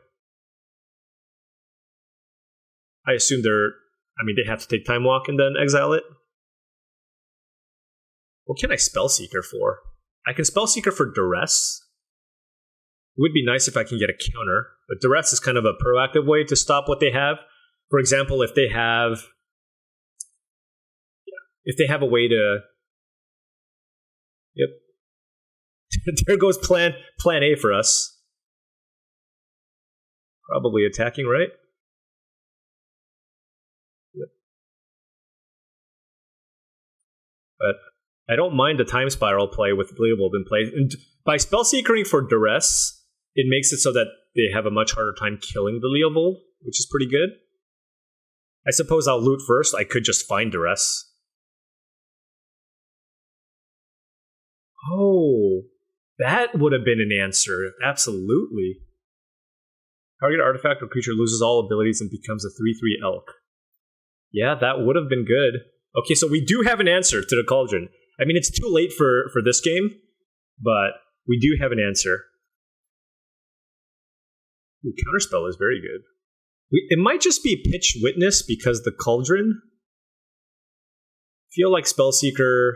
I assume they have to take Time Walk and then exile it. What can I Spellseeker for? I can Spellseeker for Duress. It would be nice if I can get a counter, but Duress is kind of a proactive way to stop what they have. For example, if they have a way to... Yep. There goes plan A for us. Probably attacking, right? Yep. But I don't mind the Time Spiral play with Leopold in play. And by Spellseekering for Duress, it makes it so that they have a much harder time killing the Leopold, which is pretty good. I suppose I'll loot first. I could just find Duress. Oh, that would have been an answer. Absolutely. Target artifact or creature loses all abilities and becomes a 3/3 elk. Yeah, that would have been good. Okay, so we do have an answer to the Cauldron. I mean, it's too late for this game, but we do have an answer. Ooh, Counterspell is very good. It might just be Pitch Witness because the Cauldron. I feel like Spellseeker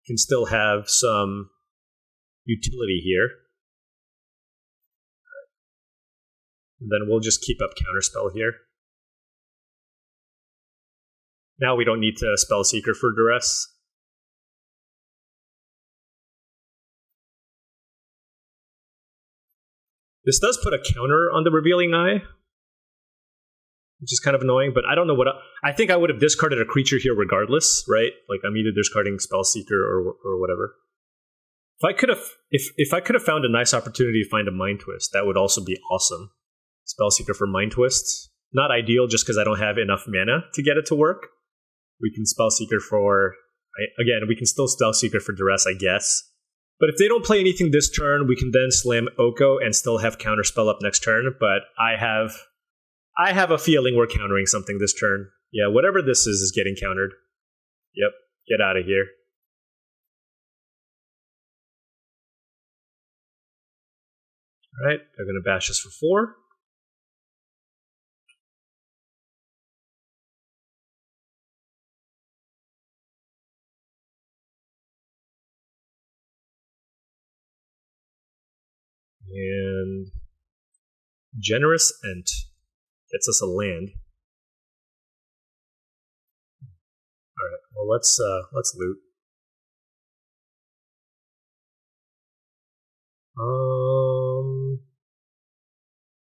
can still have some utility here. And then we'll just keep up Counterspell here. Now we don't need to Spellseeker for Duress. This does put a counter on the Revealing Eye, which is kind of annoying, but I don't know what... I think I would have discarded a creature here regardless, right? Like, I'm either discarding Spellseeker or whatever. If I could have found a nice opportunity to find a Mind Twist, that would also be awesome. Spellseeker for Mind Twist. Not ideal just because I don't have enough mana to get it to work. We can Spellseeker for... Again, we can still Spellseeker for Duress, I guess. But if they don't play anything this turn, we can then slam Oko and still have Counterspell up next turn. But I have a feeling we're countering something this turn. Yeah, whatever this is getting countered. Yep, get out of here. Alright, they're going to bash us for 4. And generous Ent gets us a land. All right. Well, let's loot.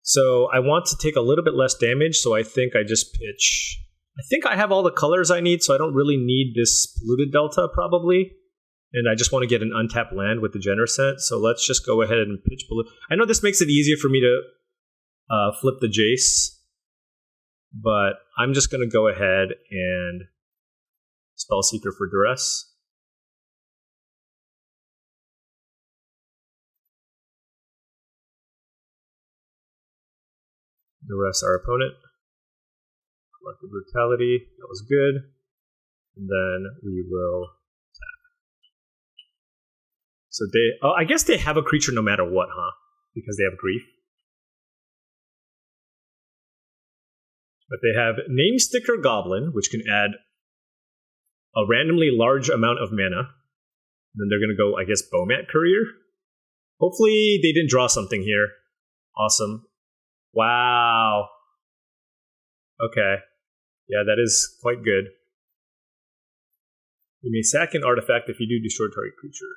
So I want to take a little bit less damage, so I think I just pitch. I think I have all the colors I need, so I don't really need this polluted delta probably. And I just want to get an untapped land with the generous Ent, so let's just go ahead and pitch blue. I know this makes it easier for me to flip the Jace, but I'm just going to go ahead and Spellseeker for Duress. Duress our opponent. Collective Brutality, that was good. And then we will attack. So I guess they have a creature no matter what, huh? Because they have Grief. But they have Namesticker Goblin, which can add a randomly large amount of mana. And then they're going to go, I guess, Bowmat Courier. Hopefully they didn't draw something here. Awesome. Wow. Okay. Yeah, that is quite good. You may sack an artifact if you do destroy target creature.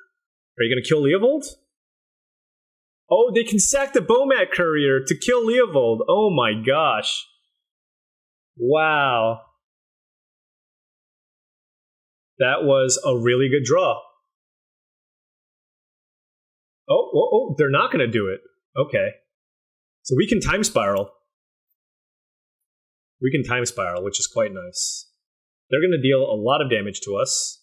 Are you going to kill Leovold? Oh, they can sack the Bowmat Courier to kill Leovold. Oh my gosh. Wow. That was a really good draw. Oh, they're not going to do it. Okay. So we can Time Spiral. We can Time Spiral, which is quite nice. They're going to deal a lot of damage to us.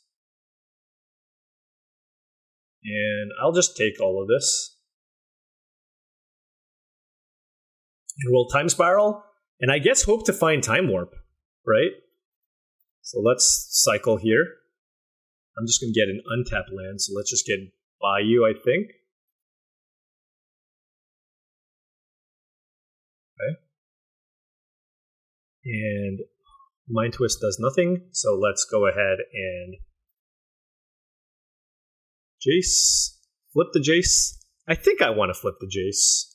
And I'll just take all of this. And we'll Time Spiral. And I guess hope to find Time Warp, right? So let's cycle here. I'm just going to get an untapped land, so let's just get Bayou, I think. Okay. And Mind Twist does nothing, so let's go ahead and Jace. Flip the Jace. I think I want to flip the Jace.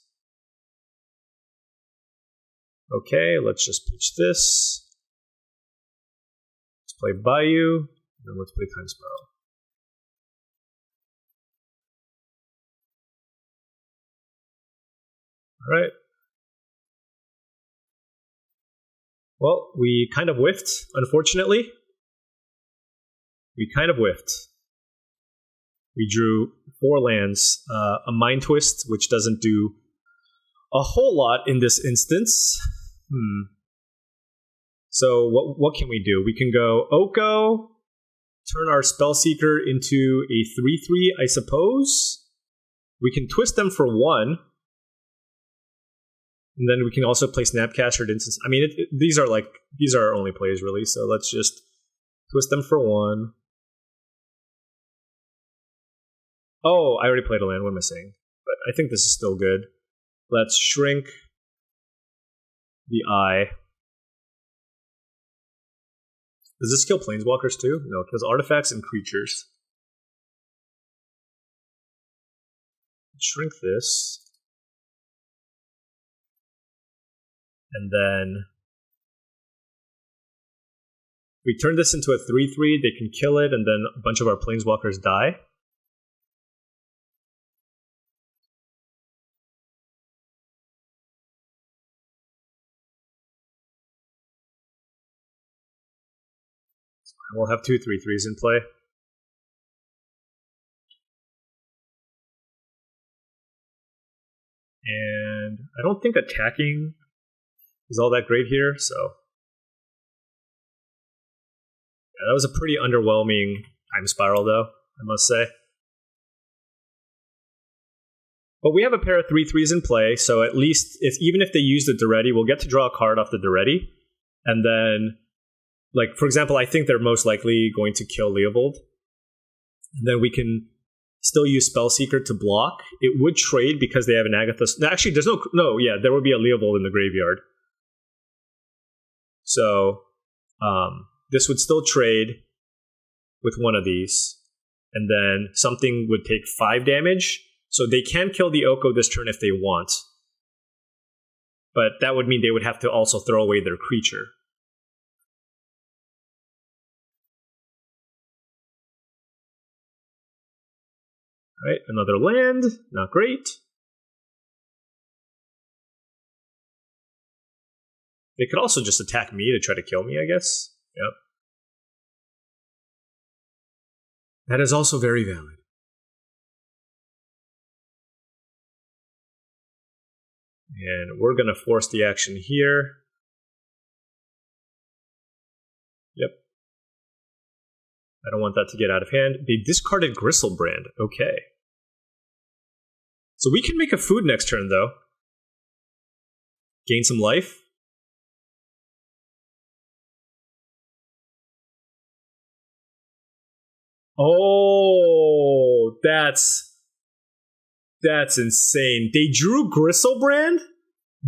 Okay, let's just pitch this. Let's play Bayou, and then let's play Time Spiral. All right. Well, we kind of whiffed, unfortunately. We kind of whiffed. We drew 4 lands, a Mind Twist, which doesn't do a whole lot in this instance. So what can we do? We can go Oko, turn our Spellseeker into a 3/3, I suppose. We can twist them for 1. And then we can also play Snapcaster Instance. I mean, these are our only plays, really. So let's just twist them for 1. Oh, I already played a land. What am I saying? But I think this is still good. Let's shrink the eye. Does this kill Planeswalkers too? No, it kills artifacts and creatures. Shrink this. And then we turn this into a 3/3, they can kill it, and then a bunch of our Planeswalkers die. So we'll have 2 3/3s in play. And I don't think attacking is all that great here, so yeah, that was a pretty underwhelming Time Spiral, though, I must say. But we have a pair of 3/3s in play, so at least even if they use the Duretti, we'll get to draw a card off the Duretti. And then, like, for example, I think they're most likely going to kill Leovold. And then we can still use Spellseeker to block. It would trade because they have an Agatha. Actually, there would be a Leovold in the graveyard. So this would still trade with one of these. And then something would take 5 damage. So they can kill the Oko this turn if they want. But that would mean they would have to also throw away their creature. Alright, another land. Not great. They could also just attack me to try to kill me, I guess. Yep. That is also very valid. And we're going to force the action here. Yep. I don't want that to get out of hand. They discarded Gristlebrand. Okay. So we can make a food next turn, though. Gain some life. Oh, that's insane. They drew Gristlebrand,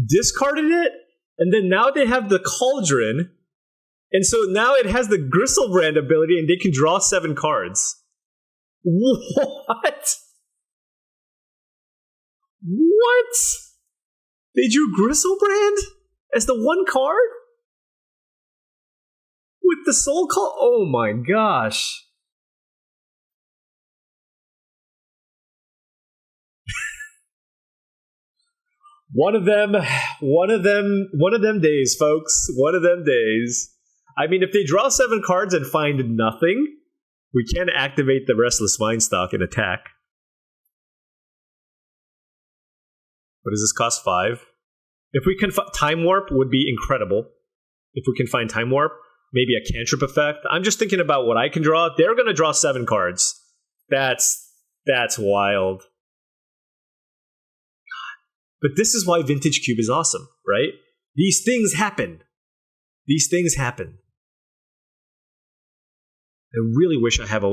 discarded it, and then now they have the Cauldron, and so now it has the Gristlebrand ability, and they can draw 7 cards. What? What? They drew Gristlebrand as the 1 card? With the Soul Call? Oh my gosh. One of them days, folks. One of them days. I mean, if they draw 7 cards and find nothing, we can activate the Restless Mindstock and attack. What does this cost? 5. If we can Time Warp would be incredible. If we can find Time Warp, maybe a cantrip effect. I'm just thinking about what I can draw. They're going to draw 7 cards. That's wild. But this is why Vintage Cube is awesome, right? These things happen. These things happen. I really wish I have a...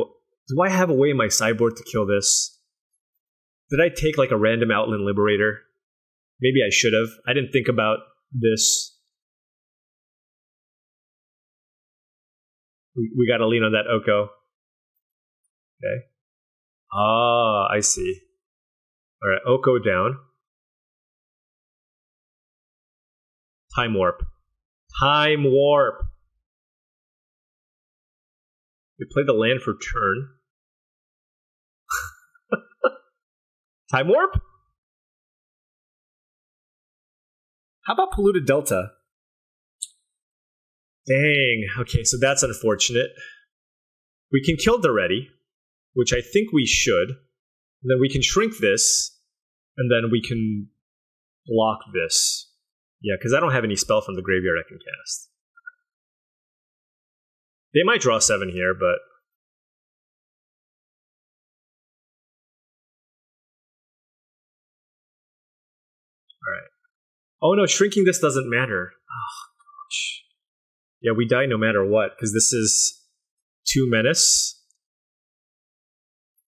Do I have a way in my sideboard to kill this? Did I take like a random Outland Liberator? Maybe I should have. I didn't think about this. We gotta lean on that Oko. Okay. Ah, I see. Alright, Oko down. Time Warp. Time Warp. We play the land for turn. Time Warp? How about Polluted Delta? Dang. Okay, so that's unfortunate. We can kill Daretti, which I think we should. And then we can shrink this, and then we can block this. Yeah, because I don't have any spell from the graveyard I can cast. They might draw 7 here, but... Alright. Oh no, shrinking this doesn't matter. Oh, gosh. Yeah, we die no matter what, because this is 2 menace.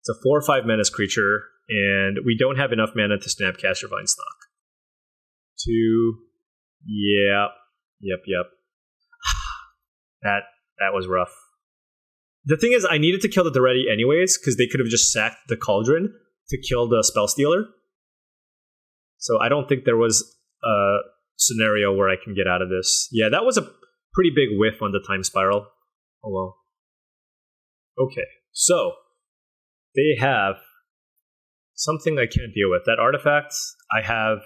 It's a 4 or 5 menace creature, and we don't have enough mana to Snapcaster Vinestock. 2... Yeah. Yep. That was rough. The thing is, I needed to kill the Daretti anyways, because they could have just sacked the Cauldron to kill the Spellstealer. So I don't think there was a scenario where I can get out of this. Yeah, that was a pretty big whiff on the Time Spiral. Oh well. Okay, so they have something I can't deal with. That artifact, I have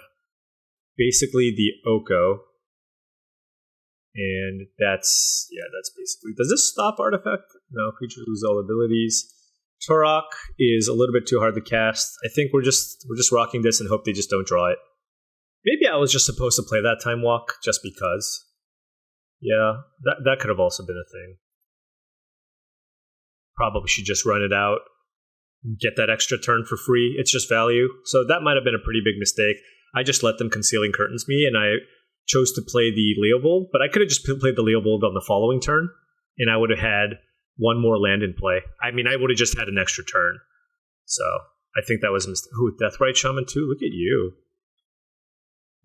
basically the Oko. And that's basically... Does this stop artifact? No, creatures lose all abilities. Turok is a little bit too hard to cast. I think we're just rocking this and hope they just don't draw it. Maybe I was just supposed to play that Time Walk just because. Yeah, that could have also been a thing. Probably should just run it out. Get that extra turn for free. It's just value. So that might have been a pretty big mistake. I just let them Concealing Curtains me, and I chose to play the Leovold, but I could have just played the Leovold on the following turn, and I would have had 1 more land in play. I mean, I would have just had an extra turn. So I think that was a mistake. Ooh, Deathrite Shaman too? Look at you.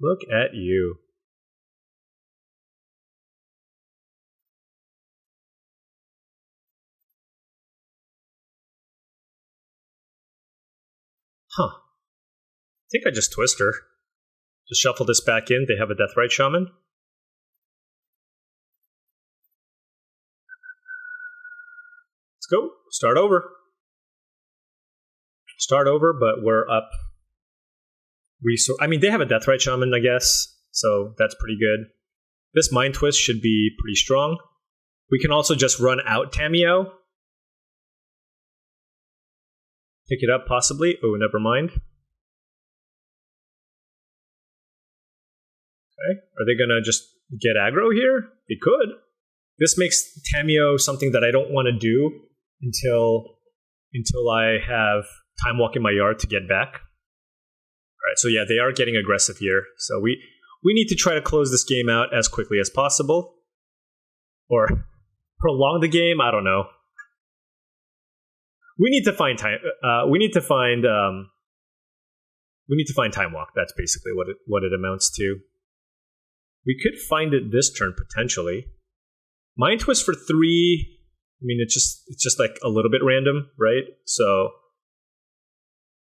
Look at you. Huh. think I just twist her. Just shuffle this back in. They have a Deathrite Shaman. Let's go. Start over. Start over, but we're up. I mean, they have a Deathrite Shaman, I guess, so that's pretty good. This Mind Twist should be pretty strong. We can also just run out Tamiyo. Pick it up, possibly. Oh, never mind. Okay. Are they going to just get aggro here? They could. This makes Tamiyo something that I don't want to do until I have Time Walk in my yard to get back. All right, so yeah, they are getting aggressive here. So we need to try to close this game out as quickly as possible. Or prolong the game, I don't know. We need to find time. We need to find Time Walk. That's basically what it amounts to. We could find it this turn potentially. Mind Twist for 3. I mean, it's just like a little bit random, right? So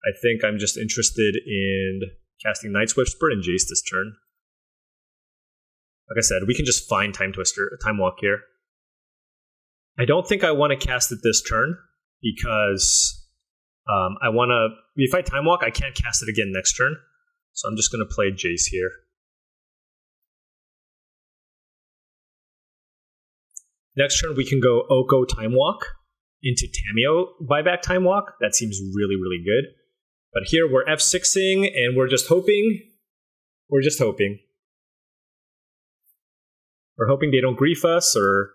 I think I'm just interested in casting Night Whisper and Jace this turn. Like I said, we can just find Time Walk here. I don't think I want to cast it this turn because if I Time Walk, I can't cast it again next turn. So I'm just going to play Jace here. Next turn, we can go Oko Time Walk into Tamiyo buyback Time Walk. That seems really, really good. But here we're F6ing and we're just hoping. We're hoping they don't grief us or...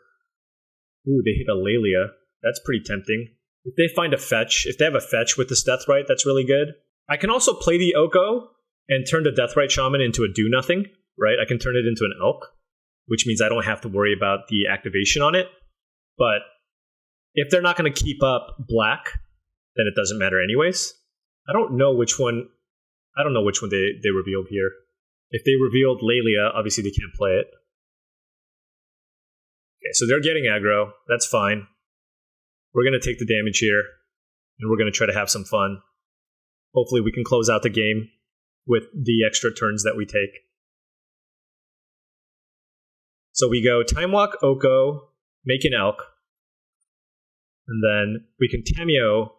Ooh, they hit a Lelia. That's pretty tempting. If they find a fetch, if they have a fetch with this Deathrite, that's really good. I can also play the Oko and turn the Deathrite Shaman into a do-nothing, right? I can turn it into an Elk, which means I don't have to worry about the activation on it. But if they're not going to keep up black, then it doesn't matter anyways. I don't know which one they revealed here. If they revealed Lelia, obviously they can't play it. Okay, so they're getting aggro. That's fine. We're going to take the damage here, and we're going to try to have some fun. Hopefully we can close out the game with the extra turns that we take. So we go Time Walk, Oko, make an Elk, and then we can Tamiyo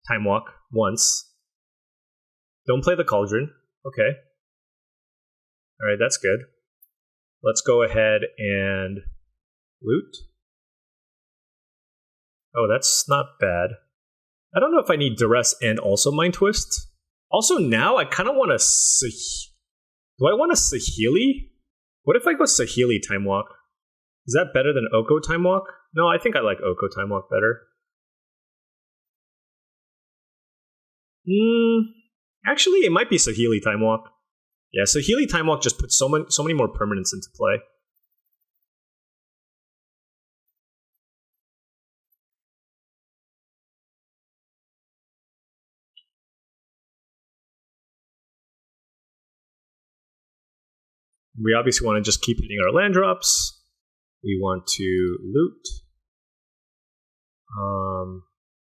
Time Walk once. Don't play the Cauldron. Okay. All right, that's good. Let's go ahead and loot. Oh, that's not bad. I don't know if I need Duress and also Mind Twist. Also, now I kind of want to... Do I want a Saheeli? What if I go Saheeli Time Walk? Is that better than Oko Time Walk? No, I think I like Oko Time Walk better. Actually, it might be Saheeli Time Walk. Yeah, Saheeli Time Walk just puts so many more permanents into play. We obviously want to just keep hitting our land drops. We want to loot.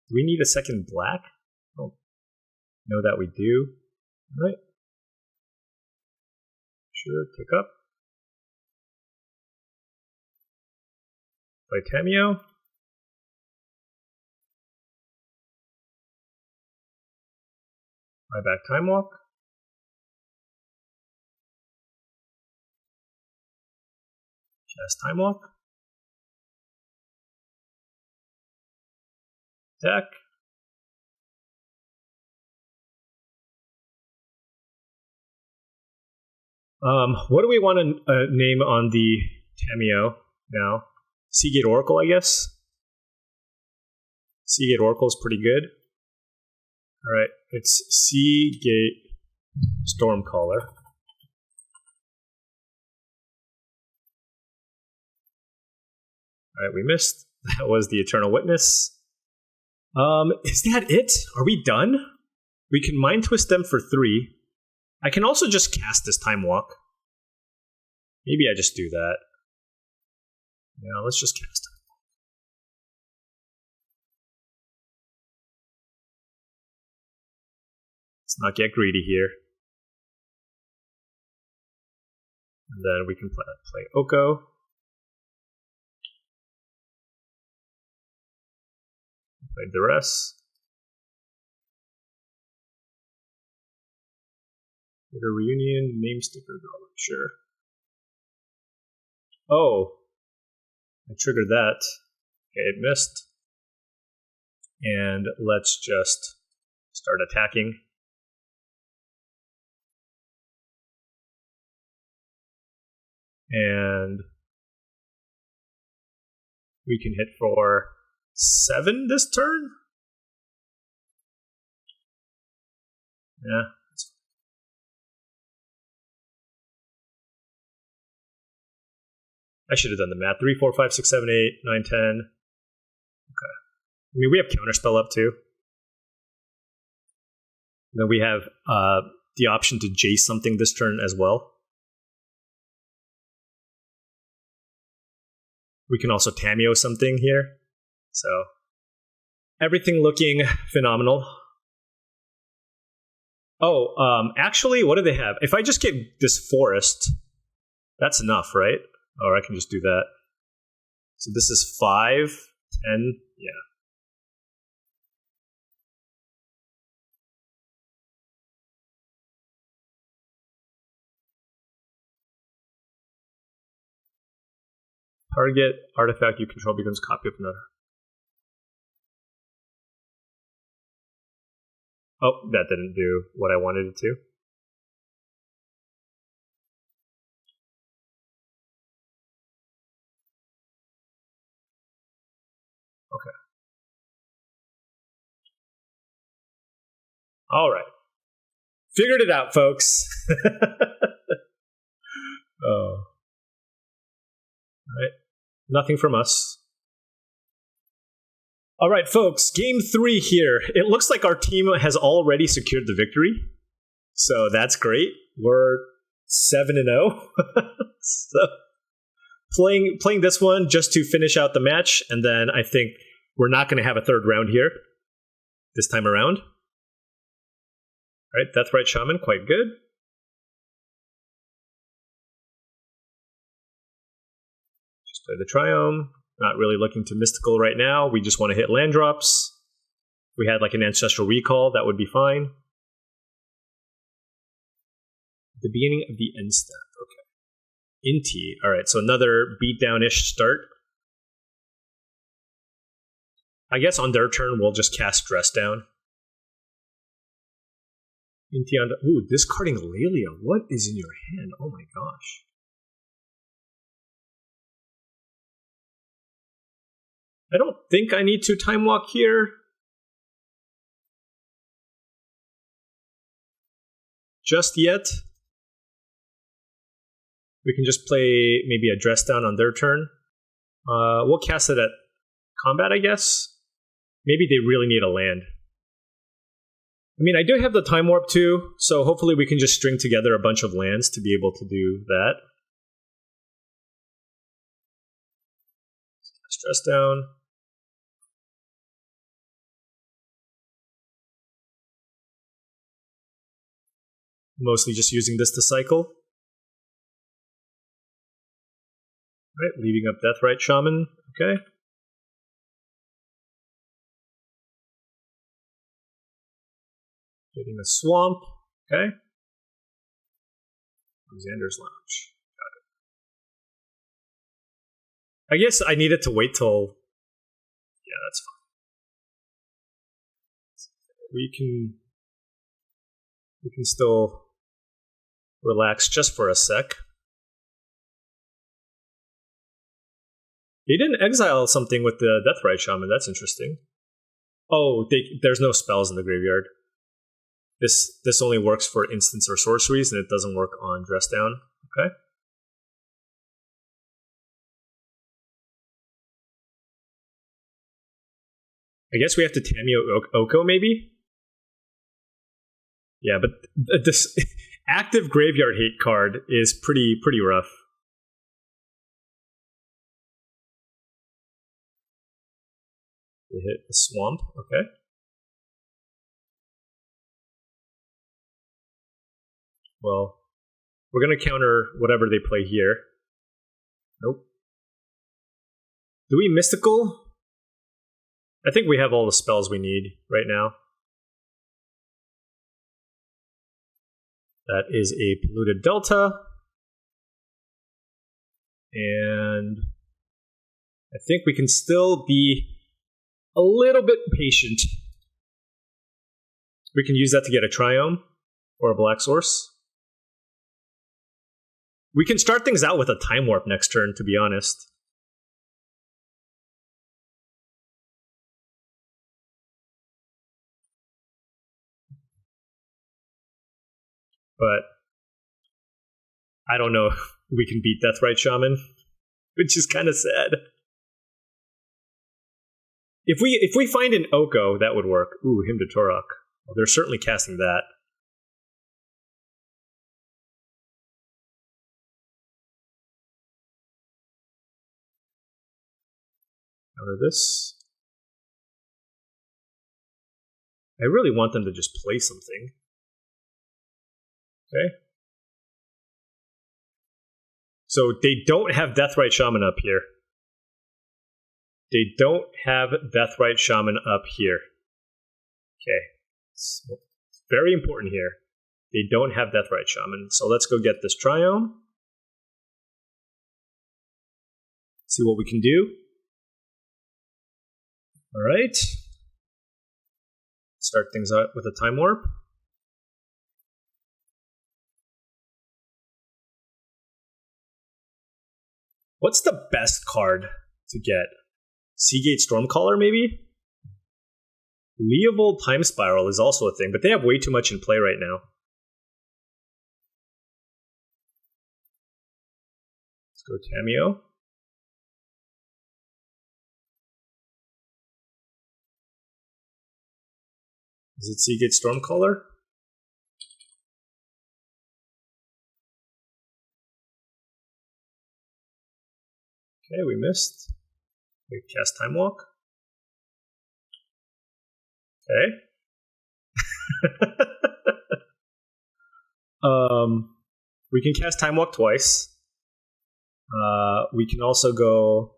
Do we need a second black? I don't know that we do. All right. Sure, pick up. Play Tamiyo. Buy back Time Walk. Cast Time Walk. Deck. What do we want to name on the Tamiyo now? Seagate Oracle, I guess. Seagate Oracle is pretty good. All right, it's Seagate Stormcaller. All right, we missed. That was the Eternal Witness. Is that it? Are we done? We can Mind Twist them for 3. I can also just cast this Time Walk. Maybe I just do that. Yeah, let's just cast it. Let's not get greedy here. And then we can play Oko. Play Duress. Get a reunion, name sticker, dollar, sure. Oh, I triggered that. Okay, it missed. And let's just start attacking. And we can hit for 7 this turn? Yeah. I should have done the math. 3, 4, 5, 6, 7, 8, 9, 10. Okay. I mean, we have Counterspell up too. And then we have the option to Jace something this turn as well. We can also Tamiyo something here. So, everything looking phenomenal. Oh, actually, what do they have? If I just get this forest, that's enough, right? Or I can just do that. So this is 5, 10, yeah. Target artifact you control becomes a copy of another. Oh, that didn't do what I wanted it to. Okay. All right. Figured it out, folks. Oh. All right. Nothing from us. All right, folks. Game 3 here. It looks like our team has already secured the victory. So that's great. We're 7-0. So playing this one just to finish out the match, and then I think we're not going to have a third round here this time around. All right, Deathrite Shaman, quite good. Just play the Triome. Not really looking to mystical right now. We just want to hit land drops. If we had like an Ancestral Recall, that would be fine. The beginning of the end step, okay. Inti, all right, so another beatdown-ish start. I guess on their turn, we'll just cast Dress Down. Inti on the, ooh, discarding Lelia. What is in your hand? Oh my gosh. I don't think I need to Time Walk here. Just yet. We can just play maybe a Dress Down on their turn. We'll cast it at combat, I guess. Maybe they really need a land. I mean, I do have the Time Warp too, so hopefully we can just string together a bunch of lands to be able to do that. Dress Down. Mostly just using this to cycle. Right, leaving up Deathrite Shaman. Okay. Getting a Swamp. Okay. Xander's Lounge. Got it. I guess I needed to wait till... Yeah, that's fine. We can still relax just for a sec. They didn't exile something with the Deathrite Shaman. That's interesting. Oh, there's no spells in the graveyard. This only works for instants or sorceries, and it doesn't work on Dress Down. Okay. I guess we have to Tamiyo Oko, maybe? Yeah, but this active Graveyard Hate card is pretty rough. They hit the Swamp, okay. Well, we're going to counter whatever they play here. Nope. Do we mystical? I think we have all the spells we need right now. That is a polluted delta. And I think we can still be a little bit patient. We can use that to get a Triome or a Black Source. We can start things out with a Time Warp next turn, to be honest. But I don't know if we can beat Deathrite Shaman, which is kind of sad. If we find an Oko, that would work. Ooh, Hymn to Torok. Well, they're certainly casting that. Counter this. I really want them to just play something. Okay. So they don't have Deathrite Shaman up here. They don't have Deathrite Shaman up here. Okay. It's very important here. They don't have Deathrite Shaman. So let's go get this Triome. See what we can do. All right. Start things out with a Time Warp. What's the best card to get? Seagate Stormcaller, maybe? Leovold Time Spiral is also a thing, but they have way too much in play right now. Let's go Tamiyo. Is it Seagate Stormcaller? Okay, we missed. We cast Time Walk. Okay. We can cast Time Walk twice. We can also go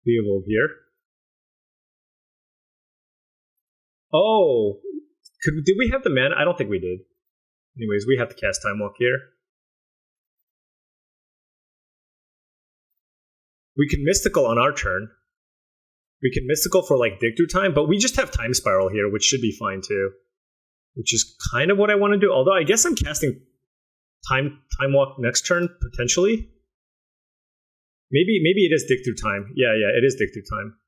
Leovold here. Oh, did we have the mana? I don't think we did. Anyways, we have to cast Time Walk here. We can Mystical on our turn. We can Mystical for like Dig Through Time, but we just have Time Spiral here, which should be fine too. Which is kind of what I want to do. Although I guess I'm casting Time Walk next turn, potentially. Maybe it is Dig Through Time. Yeah, it is Dig Through Time.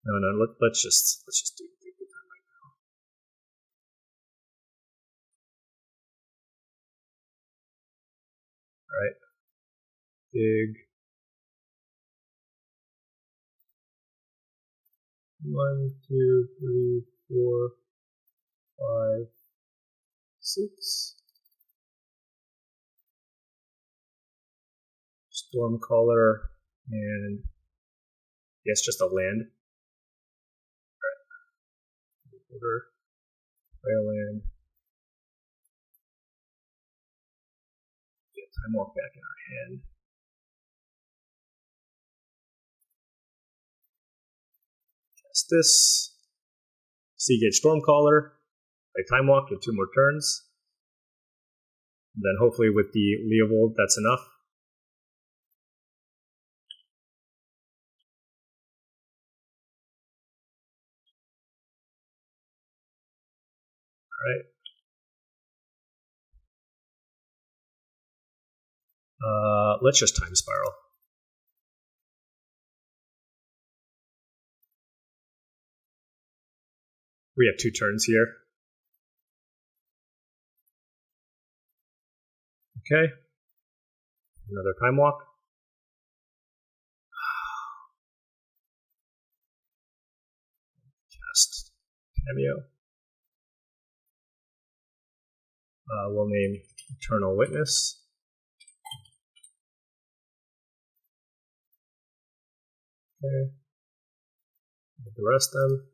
No, let's just do Dig Through Time right now. Alright. Dig. 1, 2, 3, 4, 5, 6. Stormcaller and yes, just a land. Alright. Order. Play a land. Get Time Walk back in our hand. Cast this. Seagate Stormcaller. Play Time Walk, get 2 more turns. And then hopefully with the Leovold, that's enough. Alright. Let's just Time Spiral. We have 2 turns here. Okay. Another Time Walk. Cast Cameo. We'll name Eternal Witness. Okay. The rest then.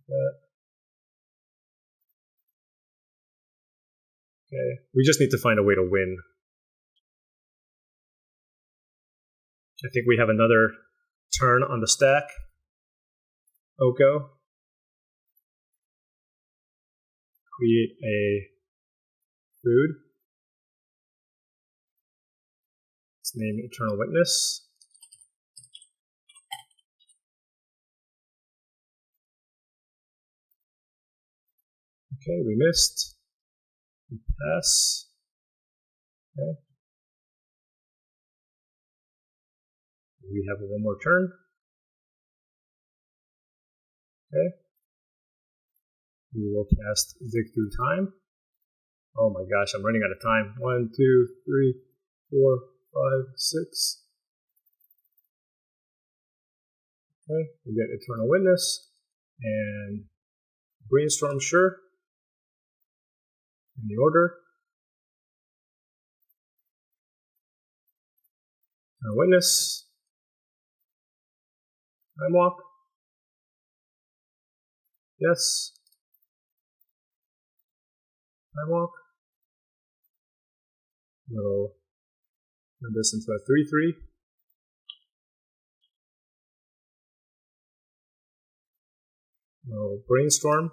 That. Okay, we just need to find a way to win. I think we have another turn on the stack. Oko. Create a food. Let's name Eternal Witness. Okay, we missed. We pass. Okay. We have one more turn. Okay. We will cast Zig through time. Oh my gosh, I'm running out of time. 1, 2, 3, 4, 5, 6. Okay, we get Eternal Witness and Brainstorm, sure. In the order. Eternal Witness. Time Walk. Yes. Time Walk. We'll turn this into a 3/3. We'll Brainstorm.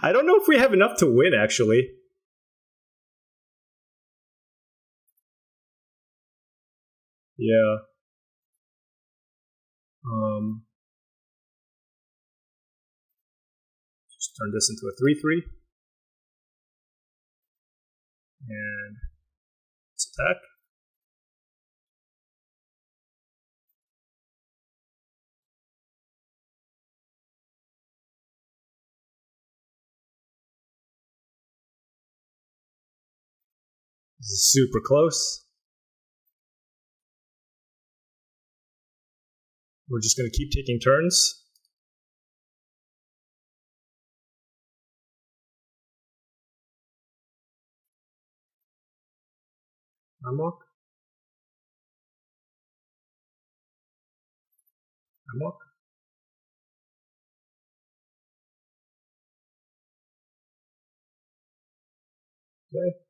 I don't know if we have enough to win, actually. Yeah. Just turn this into a 3/3. And let's attack. This is super close. We're just going to keep taking turns. Unlock. Unlock. Okay.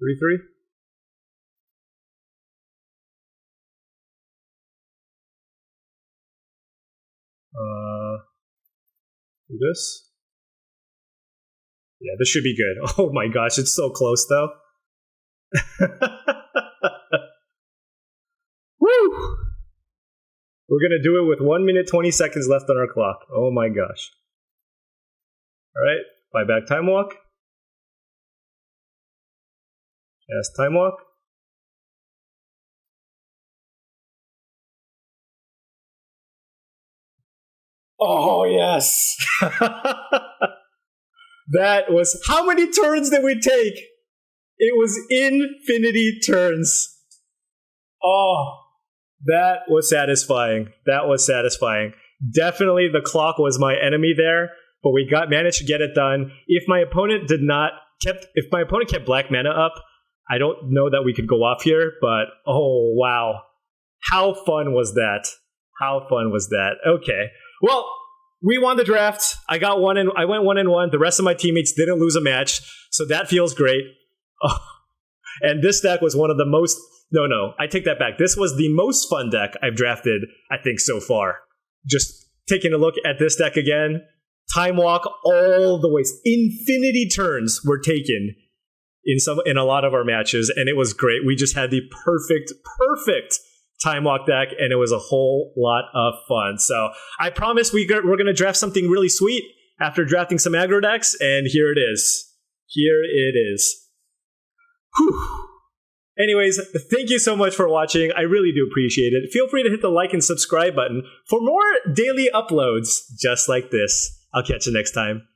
3/3. Do this. Yeah, this should be good. Oh my gosh, it's so close though. Woo! We're gonna do it with 1 minute 20 seconds left on our clock. Oh my gosh. Alright, buyback Time Walk. Yes, Time Walk. Oh yes. That was, how many turns did we take? It was infinity turns. Oh, that was satisfying. That was satisfying. Definitely the clock was my enemy there, but we managed to get it done. If my opponent kept black mana up, I don't know that we could go off here, but oh wow. How fun was that? How fun was that? Okay. Well, we won the draft. I went 1-1. The rest of my teammates didn't lose a match, so that feels great. Oh, and this deck was one of the most... No, I take that back. This was the most fun deck I've drafted, I think, so far. Just taking a look at this deck again. Time Walk all the ways. Infinity turns were taken in a lot of our matches, and it was great. We just had the perfect Time Walk deck, and it was a whole lot of fun. So I promise we're going to draft something really sweet after drafting some aggro decks, and here it is. Here it is. Whew. Anyways, thank you so much for watching. I really do appreciate it. Feel free to hit the like and subscribe button for more daily uploads just like this. I'll catch you next time.